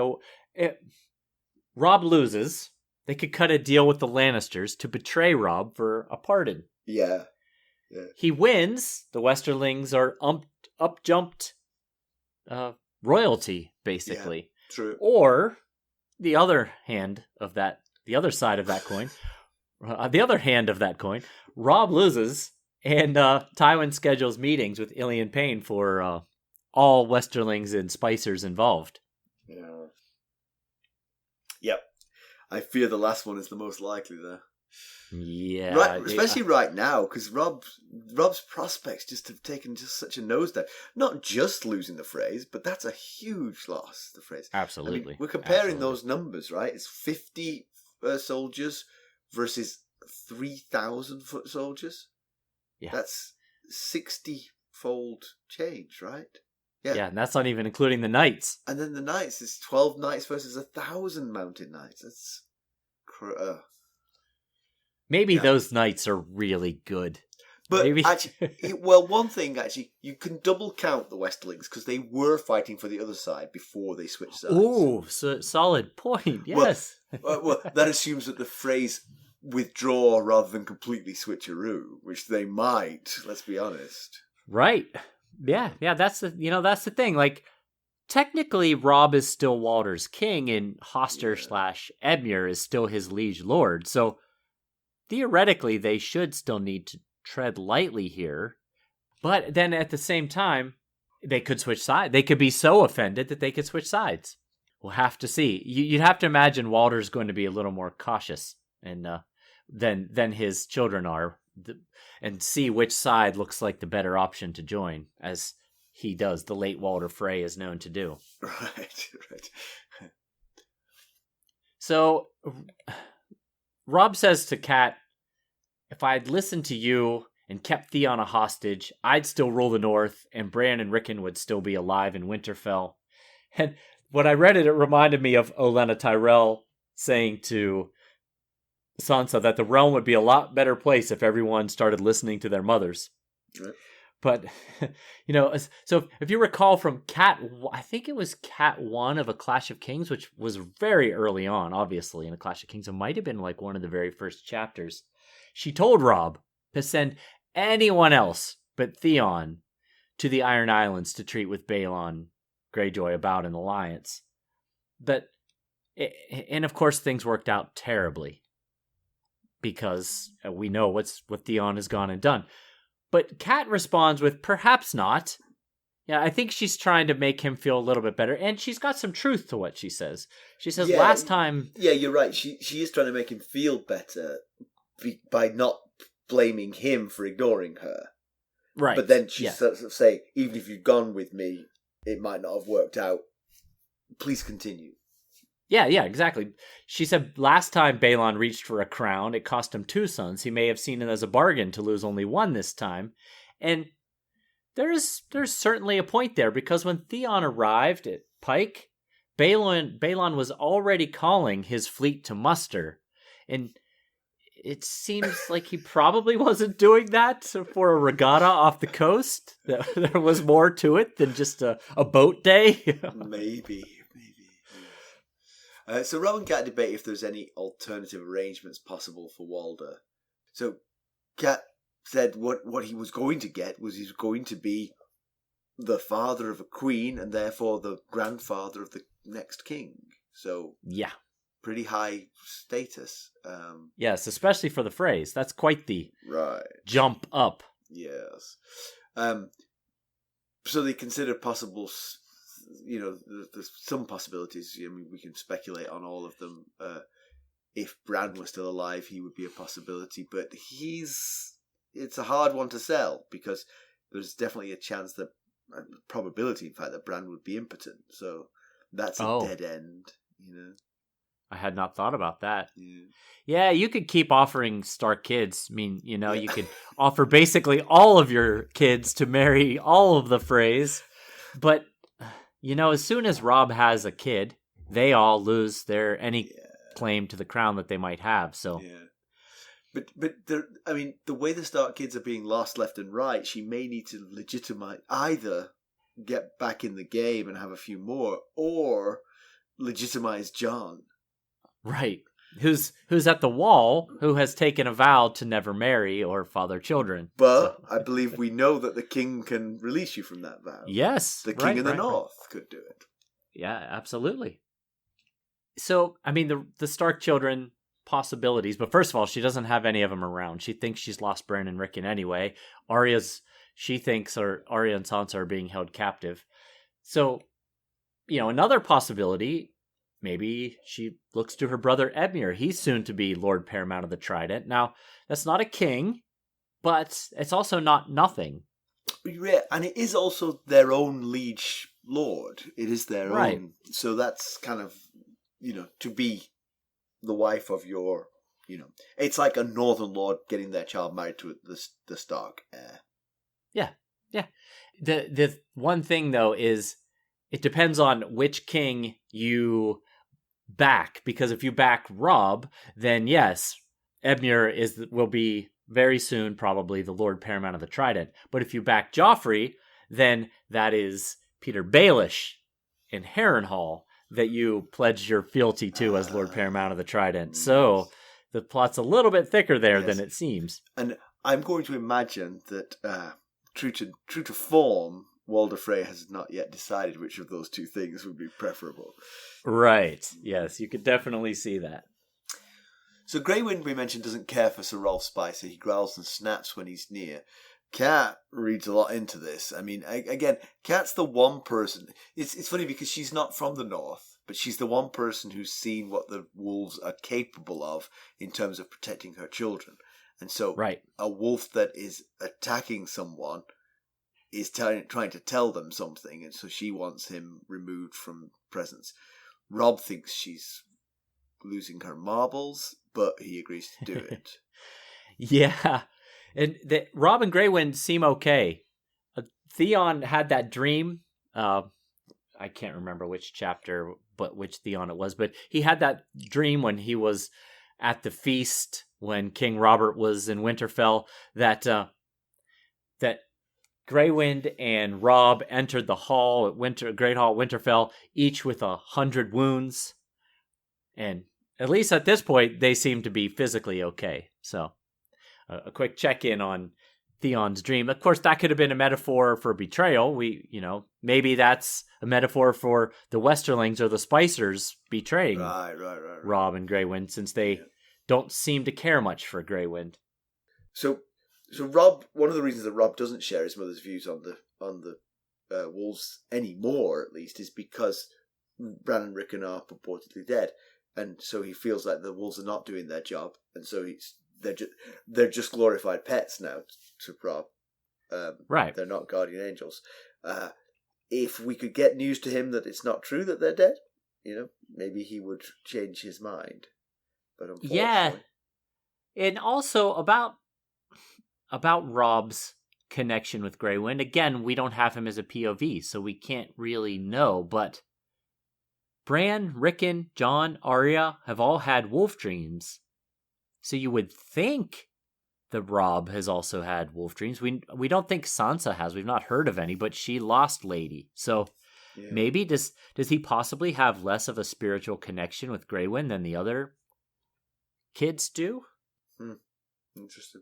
Robb loses. They could cut a deal with the Lannisters to betray Robb for a pardon. Yeah. He wins. The Westerlings are up-jumped royalty, basically. Yeah, true. Or the other hand of that, the other side of that coin, the other hand of that coin, Robb loses, and Tywin schedules meetings with Illian Payne for all Westerlings and Spicers involved. Yeah. Yep. I fear the last one is the most likely there. Yeah. Right, especially right now, because Robb's prospects just have taken just such a nosedive. Not just losing the Freys, but that's a huge loss, the Freys. Absolutely. I mean, we're comparing those numbers, right? It's 50 soldiers versus 3,000 foot soldiers. Yeah. That's 60-fold change, right? Yeah, and that's not even including the knights. And then the knights, it's 12 knights versus 1,000 mounted knights. That's... Maybe those knights are really good. But Maybe. actually, well, one thing, actually, you can double count the Westerlings because they were fighting for the other side before they switched sides. Ooh, solid point, yes. Well, that assumes that the Freys withdraw rather than completely switcheroo, which they might, let's be honest. Right. Yeah, that's the thing. Like, technically, Robb is still Walder's king, and Hoster/Edmure is still his liege lord. So, theoretically, they should still need to tread lightly here. But then at the same time, they could switch sides. They could be so offended that they could switch sides. We'll have to see. You'd have to imagine Walder's going to be a little more cautious and than his children are, and see which side looks like the better option to join, as he does. The late Walder Frey is known to do. Right. So, Robb says to Cat, "If I'd listened to you and kept Theon a hostage, I'd still rule the North, and Bran and Rickon would still be alive in Winterfell." And when I read it, it reminded me of Olenna Tyrell saying to Sansa that the realm would be a lot better place if everyone started listening to their mothers. Right. But, so if you recall from I think it was Cat 1 of A Clash of Kings, which was very early on, obviously, in A Clash of Kings. It might have been like one of the very first chapters. She told Robb to send anyone else but Theon to the Iron Islands to treat with Balon Greyjoy about an alliance. And of course, things worked out terribly, because we know what Theon has gone and done. But Kat responds with, perhaps not. Yeah, I think she's trying to make him feel a little bit better, and she's got some truth to what she says. She says, last time... Yeah, you're right. She is trying to make him feel better by not blaming him for ignoring her. Right. But then she's sort of saying, even if you'd gone with me, it might not have worked out. Please continue. Yeah, exactly. She said last time Balon reached for a crown, it cost him 2 sons. He may have seen it as a bargain to lose only 1 this time. And there's certainly a point there, because when Theon arrived at Pike, Balon was already calling his fleet to muster. And it seems like he probably wasn't doing that for a regatta off the coast. There was more to it than just a boat day. Maybe. So Robb and Cat debate if there's any alternative arrangements possible for Walder. So Cat said what he was going to get was he was going to be the father of a queen and therefore the grandfather of the next king. So yeah, pretty high status. Yes, especially for the Freys. That's quite the jump up. Yes. So they consider possible... there's some possibilities. I mean, we can speculate on all of them. If Bran was still alive, he would be a possibility, but it's a hard one to sell, because there's definitely a chance that, probability, in fact, that Bran would be impotent. So that's a dead end, I had not thought about that. Yeah, you could keep offering Stark kids. I mean, you could offer basically all of your kids to marry all of the Freys, but as soon as Robb has a kid, they all lose their any claim to the crown that they might have. So, but the way the Stark kids are being lost left and right, she may need to legitimize, either get back in the game and have a few more, or legitimize Jon. Right. Who's at the Wall, who has taken a vow to never marry or father children. But I believe we know that the king can release you from that vow. Yes. The king in the north could do it. Yeah, absolutely. So, I mean, the Stark children possibilities, but first of all, she doesn't have any of them around. She thinks she's lost Bran and Rickon anyway. She thinks Arya and Sansa are being held captive. So, another possibility... Maybe she looks to her brother Edmure. He's soon to be Lord Paramount of the Trident. Now, that's not a king, but it's also not nothing. Yeah, and it is also their own liege lord. It is their own. So that's kind of, to be the wife of your It's like a northern lord getting their child married to the Stark heir. Yeah. The one thing, though, is it depends on which king you back, because if you back Robb, then yes, Edmure will be very soon probably the Lord Paramount of the Trident. But if you back Joffrey, then that is Peter Baelish in Harrenhal that you pledge your fealty to as Lord Paramount of the Trident. So the plot's a little bit thicker there than it seems. And I'm going to imagine that true to form, Walder Frey has not yet decided which of those two things would be preferable. Right. Yes, you could definitely see that. So Grey Wind, we mentioned, doesn't care for Sir Rolph Spicer. He growls and snaps when he's near. Cat reads a lot into this. I mean, again, Cat's the one person. It's funny because she's not from the north, but she's the one person who's seen what the wolves are capable of in terms of protecting her children. And so a wolf that is attacking someone is trying to tell them something, and so she wants him removed from presence. Robb thinks she's losing her marbles, but he agrees to do it. Yeah. And Robb and Grey Wind seem okay. Theon had that dream. I can't remember which chapter, but which Theon it was. But he had that dream when he was at the feast when King Robert was in Winterfell that Grey Wind and Robb entered the hall at Great Hall at Winterfell, each with 100 wounds. And at least at this point, they seem to be physically okay. So a quick check-in on Theon's dream. Of course, that could have been a metaphor for betrayal. Maybe that's a metaphor for the Westerlings or the Spicers betraying Robb and Grey Wind, since they don't seem to care much for Grey Wind. So Robb, one of the reasons that Robb doesn't share his mother's views on the wolves anymore, at least, is because Bran and Rickon are purportedly dead, and so he feels like the wolves are not doing their job, and so they're just glorified pets now to Robb. Right. They're not guardian angels. If we could get news to him that it's not true that they're dead, maybe he would change his mind. But unfortunately, yeah, and also about Robb's connection with Grey Wind. Again, we don't have him as a POV, so we can't really know. But Bran, Rickon, Jon, Arya have all had wolf dreams. So you would think that Robb has also had wolf dreams. We don't think Sansa has. We've not heard of any, but she lost Lady. So maybe does he possibly have less of a spiritual connection with Grey Wind than the other kids do? Interesting.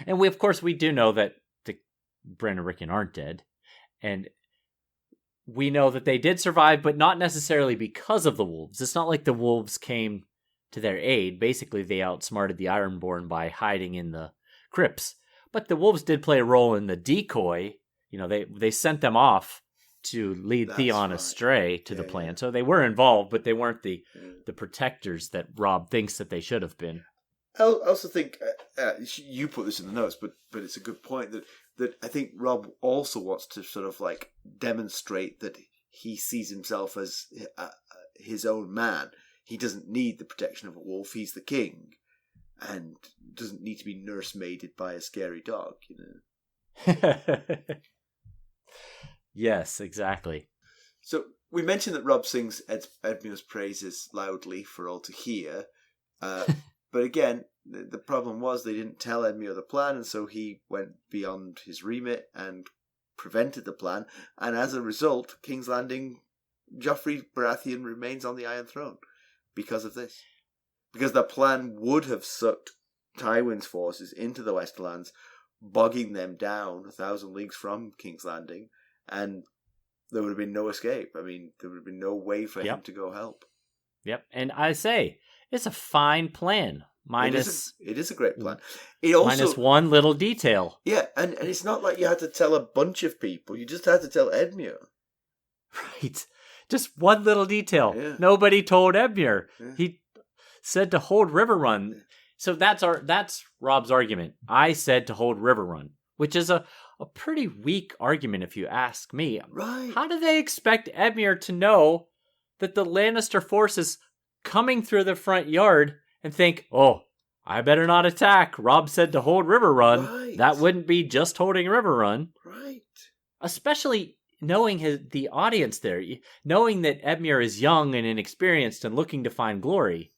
And we do know that the Bran and Rickon aren't dead. And we know that they did survive, but not necessarily because of the wolves. It's not like the wolves came to their aid. Basically, they outsmarted the Ironborn by hiding in the crypts. But the wolves did play a role in the decoy. They sent them off to lead Theon astray to the plan. Yeah. So they were involved, but they weren't the protectors that Robb thinks that they should have been. I also think, you put this in the notes, but it's a good point that I think Robb also wants to sort of like demonstrate that he sees himself as his own man. He doesn't need the protection of a wolf. He's the king, and doesn't need to be nursemaided by a scary dog. Yes, exactly. So we mentioned that Robb sings Edmure's praises loudly for all to hear. But again, the problem was they didn't tell Edmure the plan, and so he went beyond his remit and prevented the plan. And as a result, King's Landing, Joffrey Baratheon remains on the Iron Throne because of this. Because the plan would have sucked Tywin's forces into the Westerlands, bogging them down 1,000 leagues from King's Landing, and there would have been no escape. I mean, there would have been no way for him to go help. Yep, and I say, it's a fine plan. It is a great plan. It also, minus one little detail. Yeah, and it's not like you had to tell a bunch of people. You just had to tell Edmure. Right. Just one little detail. Yeah. Nobody told Edmure. Yeah. He said to hold Riverrun. Yeah. So that's Robb's argument. I said to hold Riverrun, which is a pretty weak argument if you ask me. Right. How do they expect Edmure to know that the Lannister force is coming through the front yard and think, oh, I better not attack. Robb said to hold Riverrun. Right. That wouldn't be just holding Riverrun. Right. Especially knowing the audience there, knowing that Edmure is young and inexperienced and looking to find glory.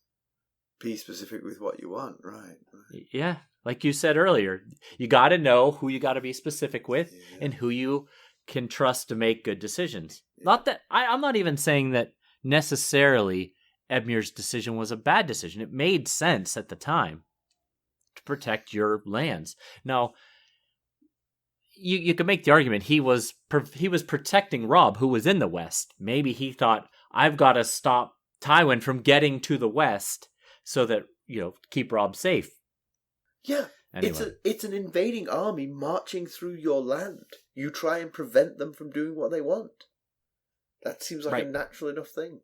Be specific with what you want, right. Yeah, like you said earlier, you got to know who you got to be specific with and who you can trust to make good decisions. Yeah. Not that I'm not even saying that necessarily Edmure's decision was a bad decision. It made sense at the time to protect your lands. Now, you could make the argument he was protecting Robb, who was in the west. Maybe he thought, I've got to stop Tywin from getting to the west so that, keep Robb safe. Yeah. Anyway. It's an invading army marching through your land. You try and prevent them from doing what they want. That seems like a natural enough thing.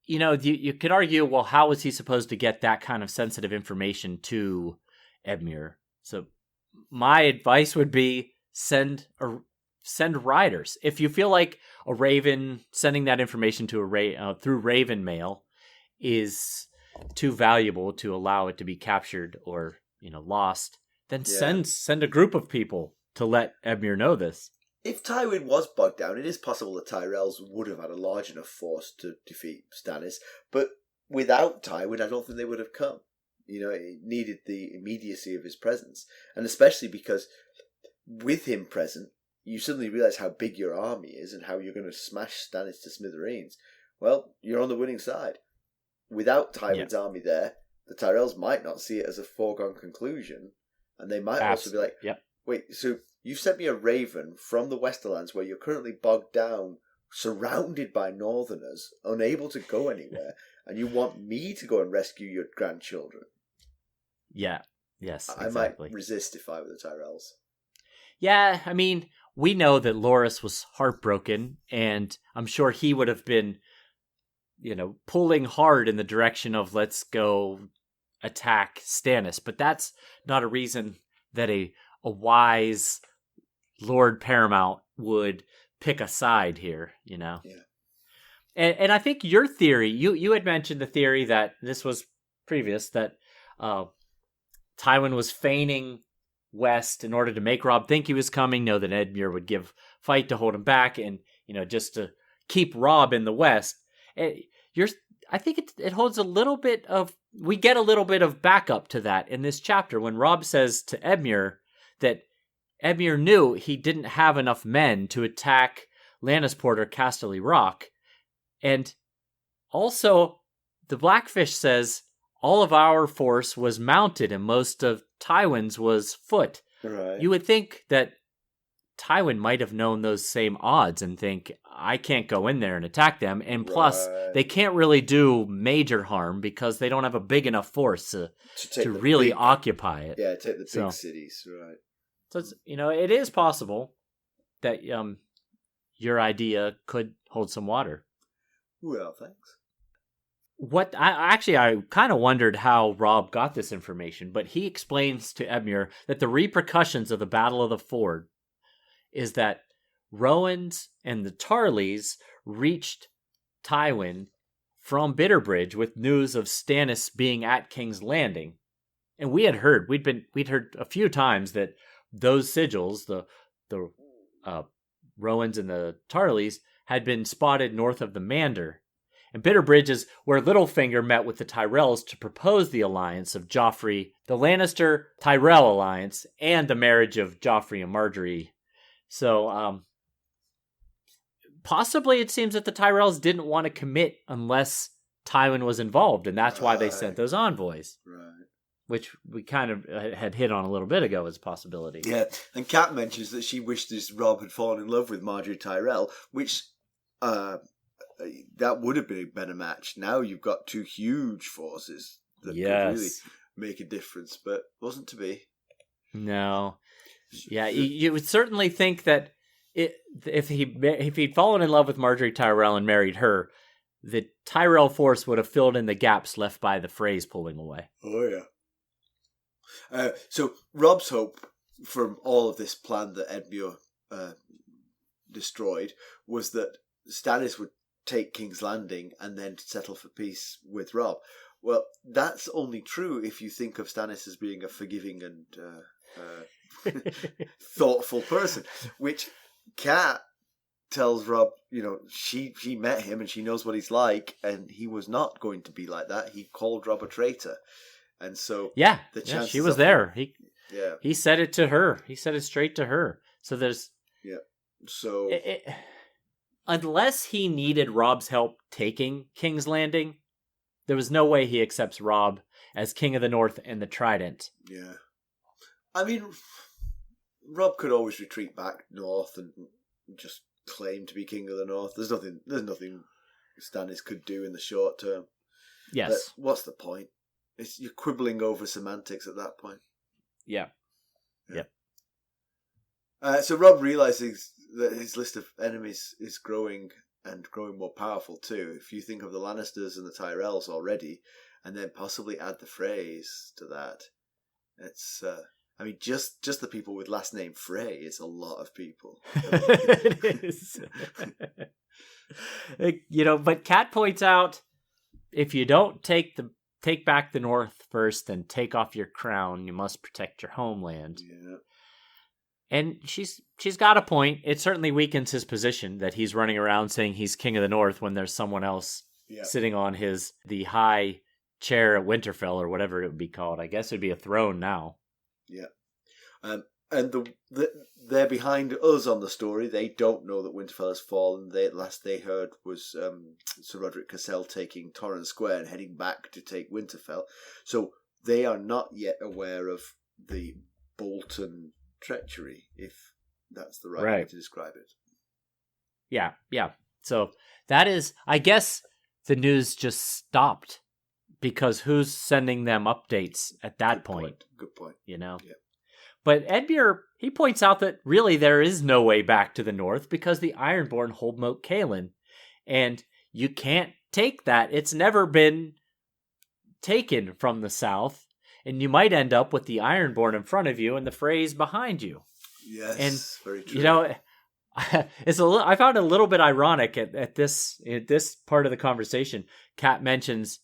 You could argue, well, how was he supposed to get that kind of sensitive information to Edmure? So my advice would be send riders. If you feel like a raven sending that information to through Raven Mail is too valuable to allow it to be captured or lost, then send a group of people to let Edmure know this. If Tywin was bogged down, it is possible the Tyrells would have had a large enough force to defeat Stannis, but without Tywin, I don't think they would have come. It needed the immediacy of his presence, and especially because with him present, you suddenly realise how big your army is and how you're going to smash Stannis to smithereens. Well, you're on the winning side. Without Tywin's army there, the Tyrells might not see it as a foregone conclusion, and they might also be like, wait, so you've sent me a raven from the Westerlands where you're currently bogged down, surrounded by northerners, unable to go anywhere, and you want me to go and rescue your grandchildren? Yeah, yes, I exactly. might resist if I were the Tyrells. Yeah, I mean, we know that Loras was heartbroken, and I'm sure he would have been, pulling hard in the direction of let's go attack Stannis. But that's not a reason that a wise Lord Paramount would pick a side here, Yeah. And I think your theory, you had mentioned the theory that this was previous, that Tywin was feigning west in order to make Robb think he was coming, know that Edmure would give fight to hold him back, and just to keep Robb in the west. I think it holds a little bit of, we get a little bit of backup to that in this chapter when Robb says to Edmure that Edmure knew he didn't have enough men to attack Lannisport or Casterly Rock, and also the Blackfish says all of our force was mounted and most of Tywin's was foot. Right. You would think that Tywin might have known those same odds and think, I can't go in there and attack them. And plus, they can't really do major harm because they don't have a big enough force to really occupy it. Yeah, take the big cities, right. So, it's, it is possible that your idea could hold some water. Well, thanks. I kind of wondered how Robb got this information, but he explains to Edmure that the repercussions of the Battle of the Ford is that Rowans and the Tarleys reached Tywin from Bitterbridge with news of Stannis being at King's Landing. And we'd heard a few times that those sigils, the Rowans and the Tarleys, had been spotted north of the Mander. And Bitterbridge is where Littlefinger met with the Tyrells to propose the alliance of Joffrey, the Lannister-Tyrell alliance, and the marriage of Joffrey and Margaery. So, possibly it seems that the Tyrells didn't want to commit unless Tywin was involved, and that's why they sent those envoys. Right. Which we kind of had hit on a little bit ago as a possibility. Yeah, and Kat mentions that she wishes Robb had fallen in love with Margaery Tyrell, which that would have been a better match. Now you've got two huge forces that could really make a difference, but wasn't to be. No. Yeah, you would certainly think that if he'd fallen in love with Margaery Tyrell and married her, the Tyrell force would have filled in the gaps left by the Freys pulling away. Oh, yeah. So Robb's hope from all of this plan that Edmure destroyed was that Stannis would take King's Landing and then settle for peace with Robb. Well, that's only true if you think of Stannis as being a forgiving and thoughtful person, which Kat tells Robb, she met him and she knows what he's like, and he was not going to be like that. He called Robb a traitor, and so she was there. He said it to her. He said it straight to her. So there's so unless he needed Robb's help taking King's Landing, there was no way he accepts Robb as King of the North and the Trident. Yeah, I mean, Robb could always retreat back north and just claim to be King of the North. There's nothing Stannis could do in the short term. Yes. But what's the point? You're quibbling over semantics at that point. Yeah. So Robb realizes that his list of enemies is growing and growing more powerful too. If you think of the Lannisters and the Tyrells already, and then possibly add the Freys to that, it's just the people with last name Frey is a lot of people. It is. But Kat points out, if you don't take back the North first, then take off your crown. You must protect your homeland. Yeah. And she's got a point. It certainly weakens his position that he's running around saying he's King of the North when there's someone else sitting on the high chair at Winterfell, or whatever it would be called. I guess it'd be a throne now. Yeah. And they're behind us on the story. They don't know that Winterfell has fallen. Last they heard was Sir Roderick Cassel taking Torrhen Square and heading back to take Winterfell. So they are not yet aware of the Bolton treachery, if that's the right way to describe it. Yeah. So that is, I guess, the news just stopped because who's sending them updates at that point? Good point. Yeah. But Edmure, he points out that really there is no way back to the north because the Ironborn hold Moat Cailin, and you can't take that. It's never been taken from the south, and you might end up with the Ironborn in front of you and the Freys behind you. Yes, and very true. I found it a little bit ironic at this part of the conversation. Kat mentions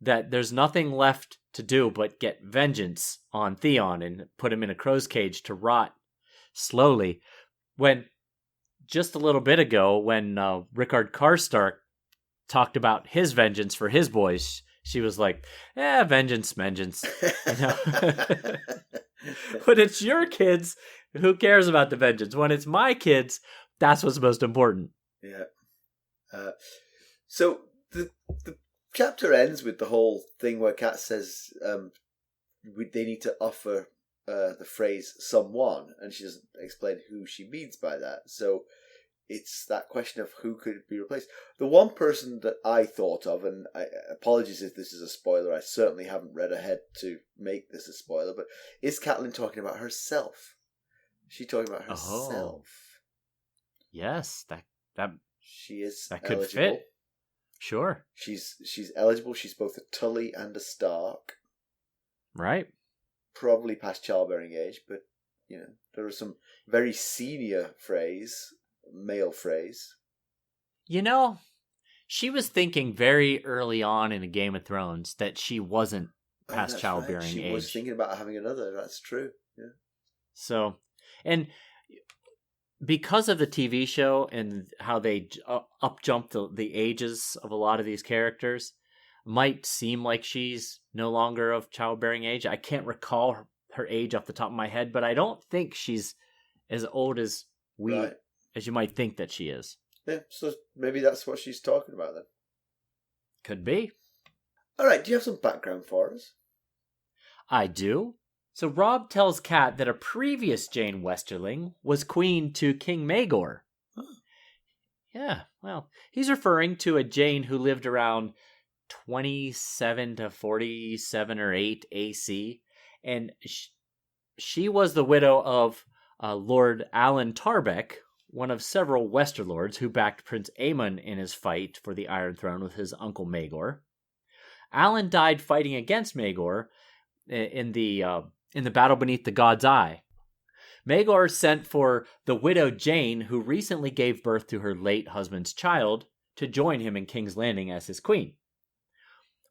that there's nothing left to do but get vengeance on Theon and put him in a crow's cage to rot slowly. When just a little bit ago, when Rickard Karstark talked about his vengeance for his boys, she was like, vengeance. But it's your kids. Who cares about the vengeance? When it's my kids, that's what's most important. Yeah. So the chapter ends with the whole thing where Kat says they need to offer the phrase someone, and she doesn't explain who she means by that. So it's that question of who could be replaced. The one person that I thought of, and apologies if this is a spoiler, I certainly haven't read ahead to make this a spoiler, but is Catelyn talking about herself? She talking about herself? Oh. Yes, that she is. That could eligible. fit. Sure. She's eligible. She's both a Tully and a Stark. Right. Probably past childbearing age, but there are some very senior male Freys. She was thinking very early on in a Game of Thrones that she wasn't past childbearing age. She was thinking about having another. That's true. Yeah. So, and because of the TV show and how they up jumped the ages of a lot of these characters, might seem like she's no longer of childbearing age. I can't recall her age off the top of my head, but I don't think she's as old as as you might think that she is. Yeah, so maybe that's what she's talking about then. Could be. All right, do you have some background for us? I do. So Robb tells Kat that a previous Jeyne Westerling was queen to King Maegor. Huh. Yeah, well, he's referring to a Jeyne who lived around 27 to 47 or 8 AC, and she was the widow of Lord Alan Tarbeck, one of several Westerlords who backed Prince Aemon in his fight for the Iron Throne with his uncle Maegor. Alan died fighting against Maegor in the battle beneath the God's Eye. Maegor sent for the widow Jeyne, who recently gave birth to her late husband's child, to join him in King's Landing as his queen.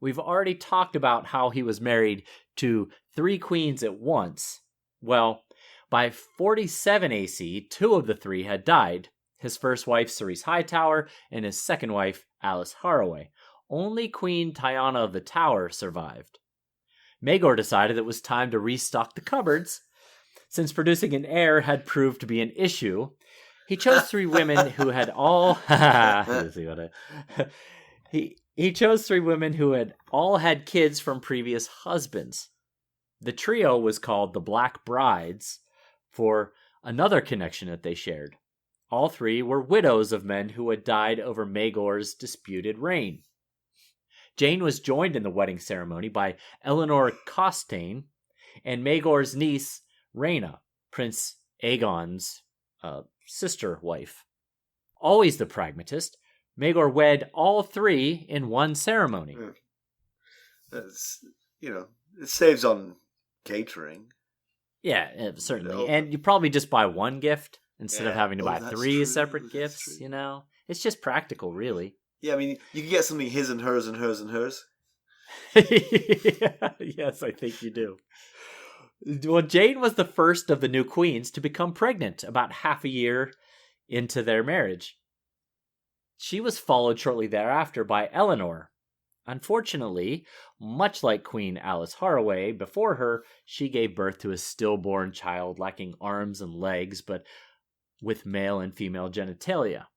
we've already talked about how he was married to 3 queens at once. Well, by 47 AC, 2 of the 3 had died. His first wife, Cerise Hightower, and his second wife, Alice Haraway. Only Queen Tyanna of the Tower survived. Maegor decided it was time to restock the cupboards. Since producing an heir had proved to be an issue, he chose 3 women who had all... He chose 3 women who had all had kids from previous husbands. The trio was called the Black Brides for another connection that they shared. All 3 were widows of men who had died over Maegor's disputed reign. Jeyne was joined in the wedding ceremony by Eleanor Costane and Maegor's niece, Rhaena, Prince Aegon's sister wife. Always the pragmatist, Maegor wed all 3 in one ceremony. That's, it saves on catering. Yeah, certainly. And you probably just buy one gift instead of having to buy 3 separate gifts, It's just practical, really. Yeah, I mean, you can get something his and hers and hers and hers. Yes, I think you do. Well, Jeyne was the first of the new queens to become pregnant about half a year into their marriage. She was followed shortly thereafter by Eleanor. Unfortunately, much like Queen Alice Haraway before her, she gave birth to a stillborn child lacking arms and legs, but with male and female genitalia.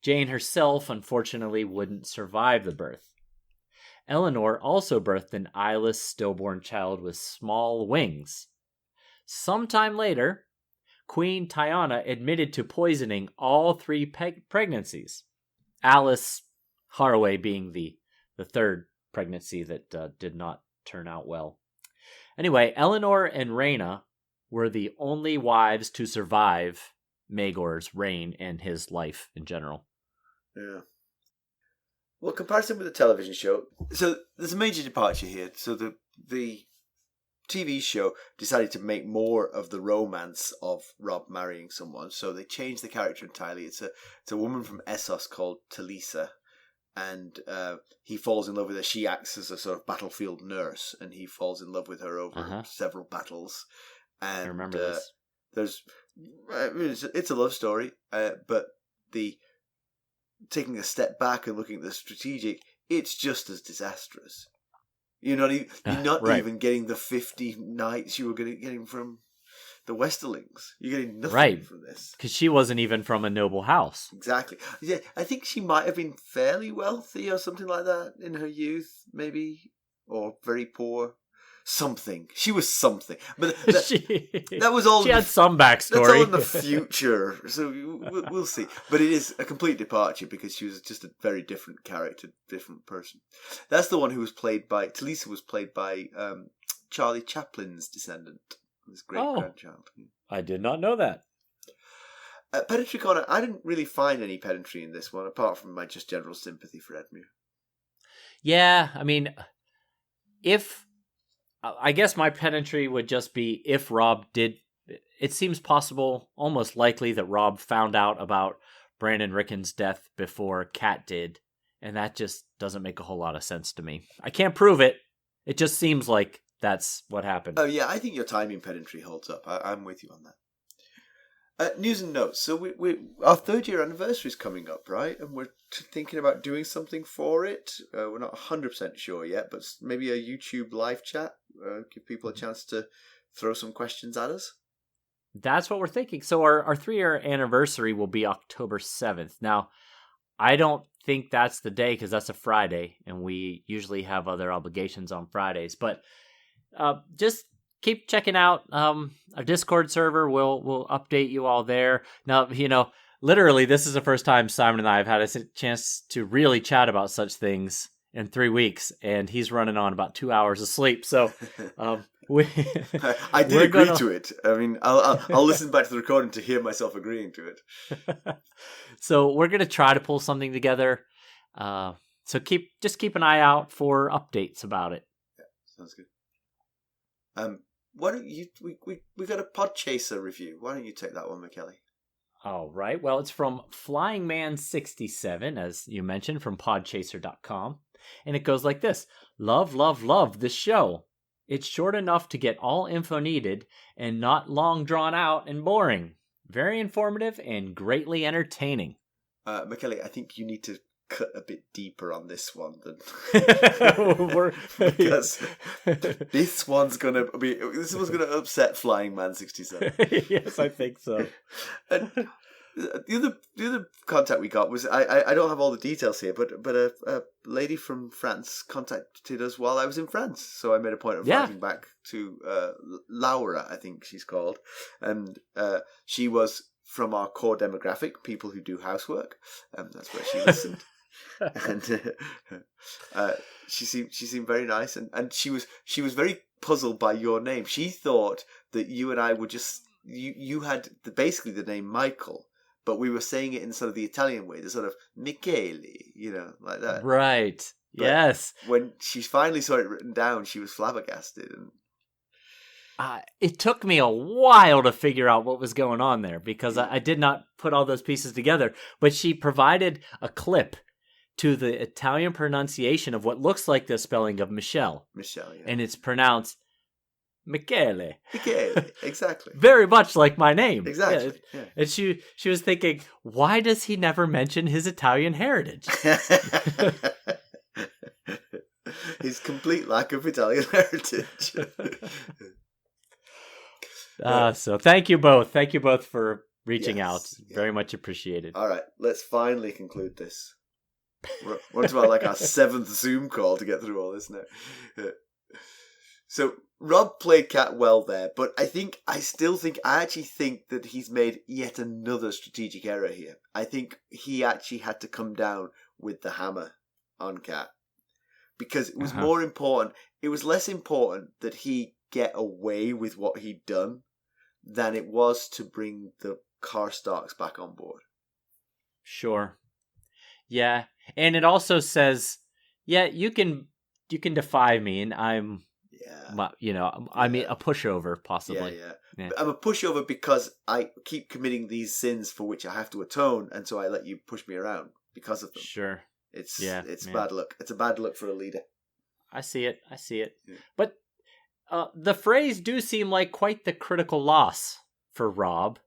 Jeyne herself, unfortunately, wouldn't survive the birth. Eleanor also birthed an eyeless, stillborn child with small wings. Sometime later, Queen Tyanna admitted to poisoning all 3 pregnancies. Alice Haraway being the third pregnancy that did not turn out well. Anyway, Eleanor and Rhaena were the only wives to survive Maegor's reign and his life in general. Yeah. Well, comparison with the television show, so there's a major departure here. So the TV show decided to make more of the romance of Robb marrying someone, so they changed the character entirely. It's a woman from Essos called Talisa, and he falls in love with her. She acts as a sort of battlefield nurse, and he falls in love with her over several battles. And I remember this. It's a love story, but taking a step back and looking at the strategic, it's just as disastrous. You're not even getting the 50 knights you were getting from the Westerlings. You're getting nothing from this. Because she wasn't even from a noble house. Exactly. Yeah, I think she might have been fairly wealthy or something like that in her youth, maybe. Or very poor. Something. She was something. But that was all... She had some backstory. That's all in the future. So we'll see. But it is a complete departure because she was just a very different character, different person. That's the one who was played by... Talisa was played by Charlie Chaplin's descendant. His great-grandchild. I did not know that. Pedantry Corner, I didn't really find any pedantry in this one, apart from my just general sympathy for Edmure. Yeah, I mean, I guess my pedantry would just be if Robb did... It seems possible, almost likely, that Robb found out about Brandon Rickon's death before Cat did, and that just doesn't make a whole lot of sense to me. I can't prove it. It just seems like that's what happened. Oh yeah, I think your timing pedantry holds up. I'm with you on that. News and notes. So we our 3rd year anniversary is coming up, right? And we're thinking about doing something for it. We're not 100% sure yet, but maybe a YouTube live chat. Give people a chance to throw some questions at us. That's what we're thinking. So our 3-year anniversary will be October 7th. Now, I don't think that's the day because that's a Friday, and we usually have other obligations on Fridays. But just keep checking out our Discord server. We'll update you all there. Now, literally, this is the first time Simon and I have had a chance to really chat about such things in 3 weeks, and he's running on about 2 hours of sleep. So I did agree to it. I mean, I'll listen back to the recording to hear myself agreeing to it. So we're going to try to pull something together. So keep an eye out for updates about it. Yeah, sounds good. Why don't you? We got a Podchaser review. Why don't you take that one, Mackelly? All right. Well, it's from Flying Man 67, as you mentioned, from podchaser.com. And it goes like this. Love, love, love this show. It's short enough to get all info needed and not long drawn out and boring. Very informative and greatly entertaining. Mackelly, I think you need to cut a bit deeper on this one than because this one's gonna upset Flying Man 67. Yes, I think so. And the other contact we got was I don't have all the details here, but a lady from France contacted us while I was in France, so I made a point of writing back to Laura, I think she's called, and she was from our core demographic, people who do housework, and that's where she listened. And she seemed very nice, and she was very puzzled by your name. She thought that you and I were just you had basically the name Michael, but we were saying it in sort of the Italian way, the sort of Michele, like that. Right. But yes. When she finally saw it written down, she was flabbergasted. And it took me a while to figure out what was going on there because I did not put all those pieces together. But she provided a clip to the Italian pronunciation of what looks like the spelling of Michelle. Michelle, yeah. And it's pronounced Michele. Michele, exactly. Very much like my name. Exactly. Yeah. And she was thinking, why does he never mention his Italian heritage? His complete lack of Italian heritage. So thank you both. Thank you both for reaching out. Yeah. Very much appreciated. All right, let's finally conclude this. We're about like our 7th Zoom call to get through all this now. So Robb played Cat well there, but I actually think that he's made yet another strategic error here. I think he actually had to come down with the hammer on Cat because it was more important. It was less important that he get away with what he'd done than it was to bring the Karstarks back on board. Sure. Yeah. And it also says, you can defy me and I'm I'm a pushover, possibly. Yeah. I'm a pushover because I keep committing these sins for which I have to atone, and so I let you push me around because of them. Sure. It's bad luck. It's a bad look for a leader. I see it. Yeah. But the Freys do seem like quite the critical loss for Robb.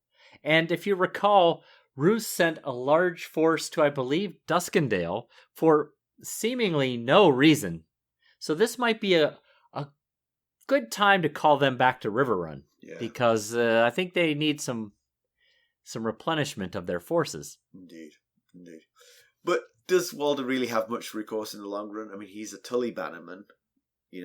And if you recall, Roose sent a large force to, I believe, Duskendale for seemingly no reason. So this might be a good time to call them back to Riverrun. Yeah. Because I think they need some replenishment of their forces. Indeed. But does Walder really have much recourse in the long run? I mean, he's a Tully bannerman. He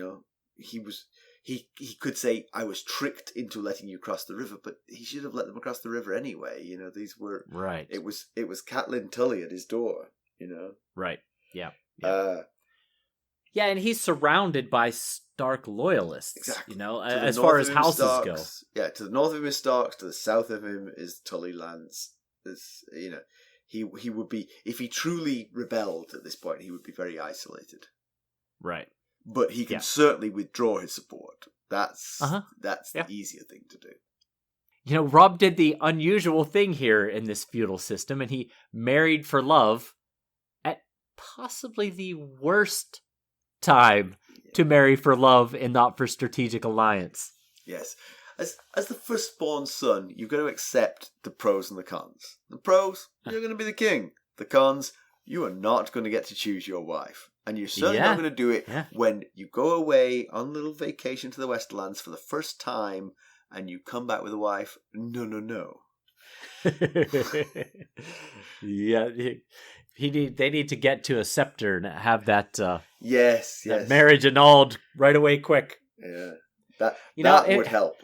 could say, I was tricked into letting you cross the river, but he should have let them across the river anyway. These were... Right. It was Catelyn Tully at his door, Right. Yeah. Yeah, and he's surrounded by Stark loyalists. Exactly. As far as houses go. Yeah, to the north of him is Starks, to the south of him is Tully lands. He would be, if he truly rebelled at this point, he would be very isolated. Right. But he can certainly withdraw his support. That's the easier thing to do. Robb did the unusual thing here in this feudal system, and he married for love at possibly the worst time to marry for love and not for strategic alliance. Yes. As the firstborn son, you've got to accept the pros and the cons. The pros, you're going to be the king. The cons, you are not going to get to choose your wife. And you're certainly not going to do it when you go away on a little vacation to the Westerlands for the first time and you come back with a wife. No. Yeah, they need to get to a scepter and have that yes that marriage annulled right away quick. Yeah. That would help.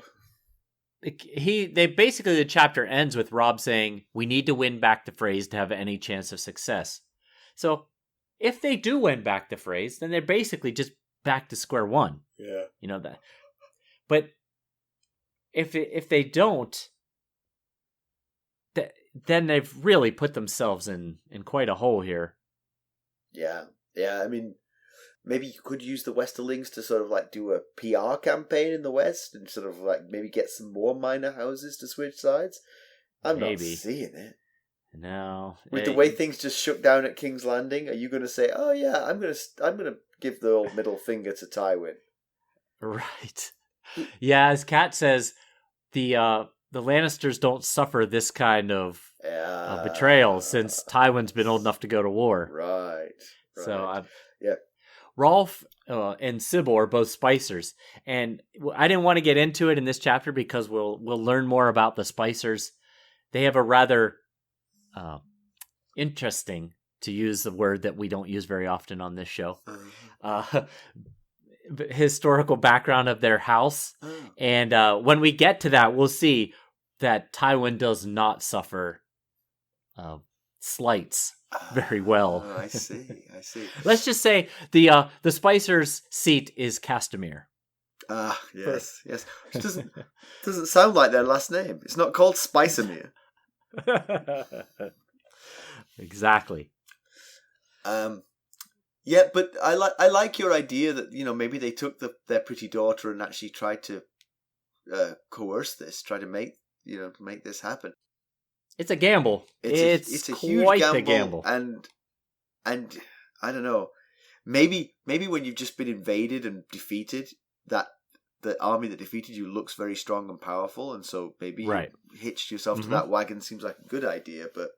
The chapter ends with Robb saying, we need to win back the Freys to have any chance of success. So if they do win back the Freys, then they're basically just back to square one. Yeah. That. But if they don't, then they've really put themselves in quite a hole here. Yeah. I mean, maybe you could use the Westerlings to sort of like do a PR campaign in the West and sort of like maybe get some more minor houses to switch sides. I'm not seeing it. No. With the way things just shook down at King's Landing, are you going to say, "Oh yeah, I'm going to give the old middle finger to Tywin"? Right. Yeah, as Kat says, the Lannisters don't suffer this kind of betrayal since Tywin's been old enough to go to war. Right. So, yeah. Rolph and Sybell are both Spicers, and I didn't want to get into it in this chapter because we'll learn more about the Spicers. They have a rather interesting, to use the word that we don't use very often on this show, historical background of their house. And when we get to that, we'll see that Tywin does not suffer slights very well. I see. Let's just say the Spicers' seat is Castamere. Yes. Which doesn't sound like their last name. It's not called Spicermere. Exactly. Yeah, but I like your idea that, maybe they took their pretty daughter and actually tried to coerce this, try to make this happen. It's a gamble. It's a huge gamble. And I don't know. Maybe when you've just been invaded and defeated, that the army that defeated you looks very strong and powerful, and so maybe you hitched yourself to that wagon seems like a good idea, but...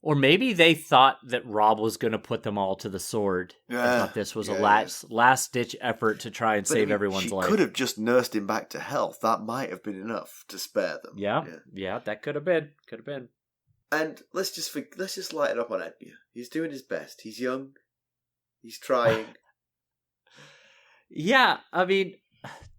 Or maybe they thought that Robb was going to put them all to the sword. I thought this was a last-ditch effort to try and save everyone's life. She could have just nursed him back to health. That might have been enough to spare them. Yeah, that could have been. And let's just light it up on Edmure. He's doing his best. He's young. He's trying. Yeah, I mean,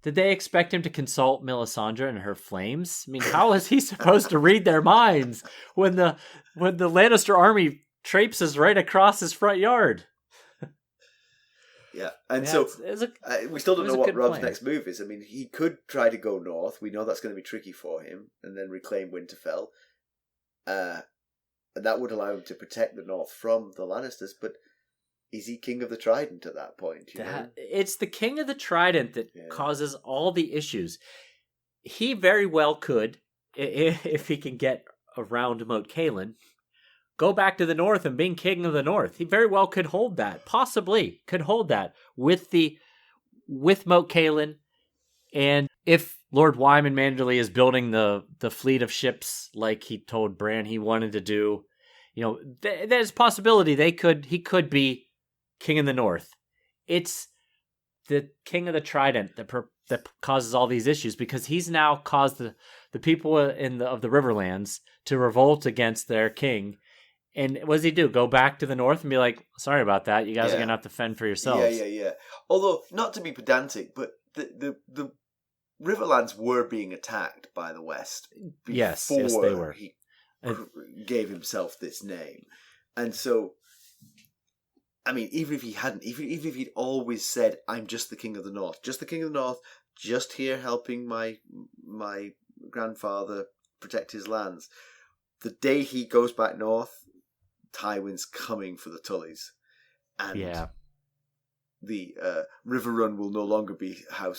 did they expect him to consult Melisandre and her flames? I mean, how is he supposed to read their minds when the Lannister army traipses right across his front yard? Yeah, and we still don't know what Robb's next move is. I mean, he could try to go north. We know that's going to be tricky for him, and then reclaim Winterfell. And that would allow him to protect the north from the Lannisters, but is he King of the Trident at that point? It's the King of the Trident that causes all the issues. He very well could, if he can get around Moat Cailin, go back to the north and being King of the North. He very well could hold that, possibly could hold that with Moat Cailin. And if Lord Wyman Manderley is building the fleet of ships like he told Bran he wanted to do, there's a possibility he could be King of the North. It's the King of the Trident that causes all these issues, because he's now caused the people of the Riverlands to revolt against their king. And what does he do? Go back to the north and be like, "Sorry about that. You guys are gonna have to fend for yourselves." Yeah. Although, not to be pedantic, but the Riverlands were being attacked by the West. Yes, they were. He gave himself this name, and so. I mean, even if he hadn't, even if he'd always said, "I'm just the King of the North, just here helping my grandfather protect his lands," the day he goes back north, Tywin's coming for the Tullys, and the Riverrun will no longer be the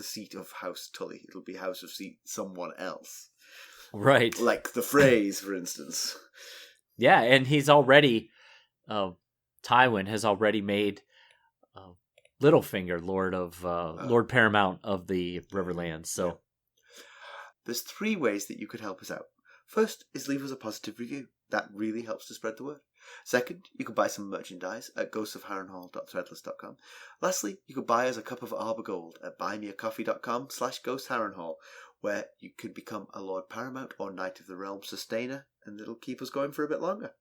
seat of House Tully. It'll be House of Seat someone else, right? Like the Freys, for instance. Yeah, and he's already. Tywin has already made Littlefinger Lord Paramount of the Riverlands. So there's 3 ways that you could help us out. First is leave us a positive review. That really helps to spread the word. Second, you can buy some merchandise at ghostsofharrenhal.threadless.com. Lastly, you could buy us a cup of Arbor Gold at buymeacoffee.com/ghostharrenhal, where you could become a Lord Paramount or Knight of the Realm sustainer, and it'll keep us going for a bit longer.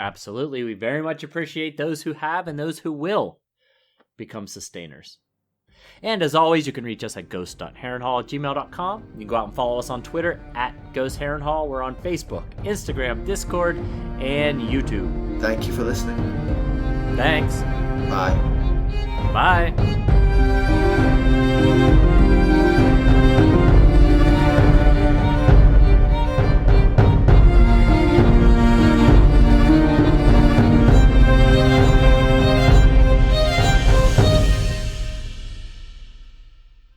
Absolutely. We very much appreciate those who have and those who will become sustainers. And as always, you can reach us at ghost.harrenhal@gmail.com. You can go out and follow us on Twitter at @GhostHarrenhal. We're on Facebook, Instagram, Discord, and YouTube. Thank you for listening. Thanks. Bye. Bye.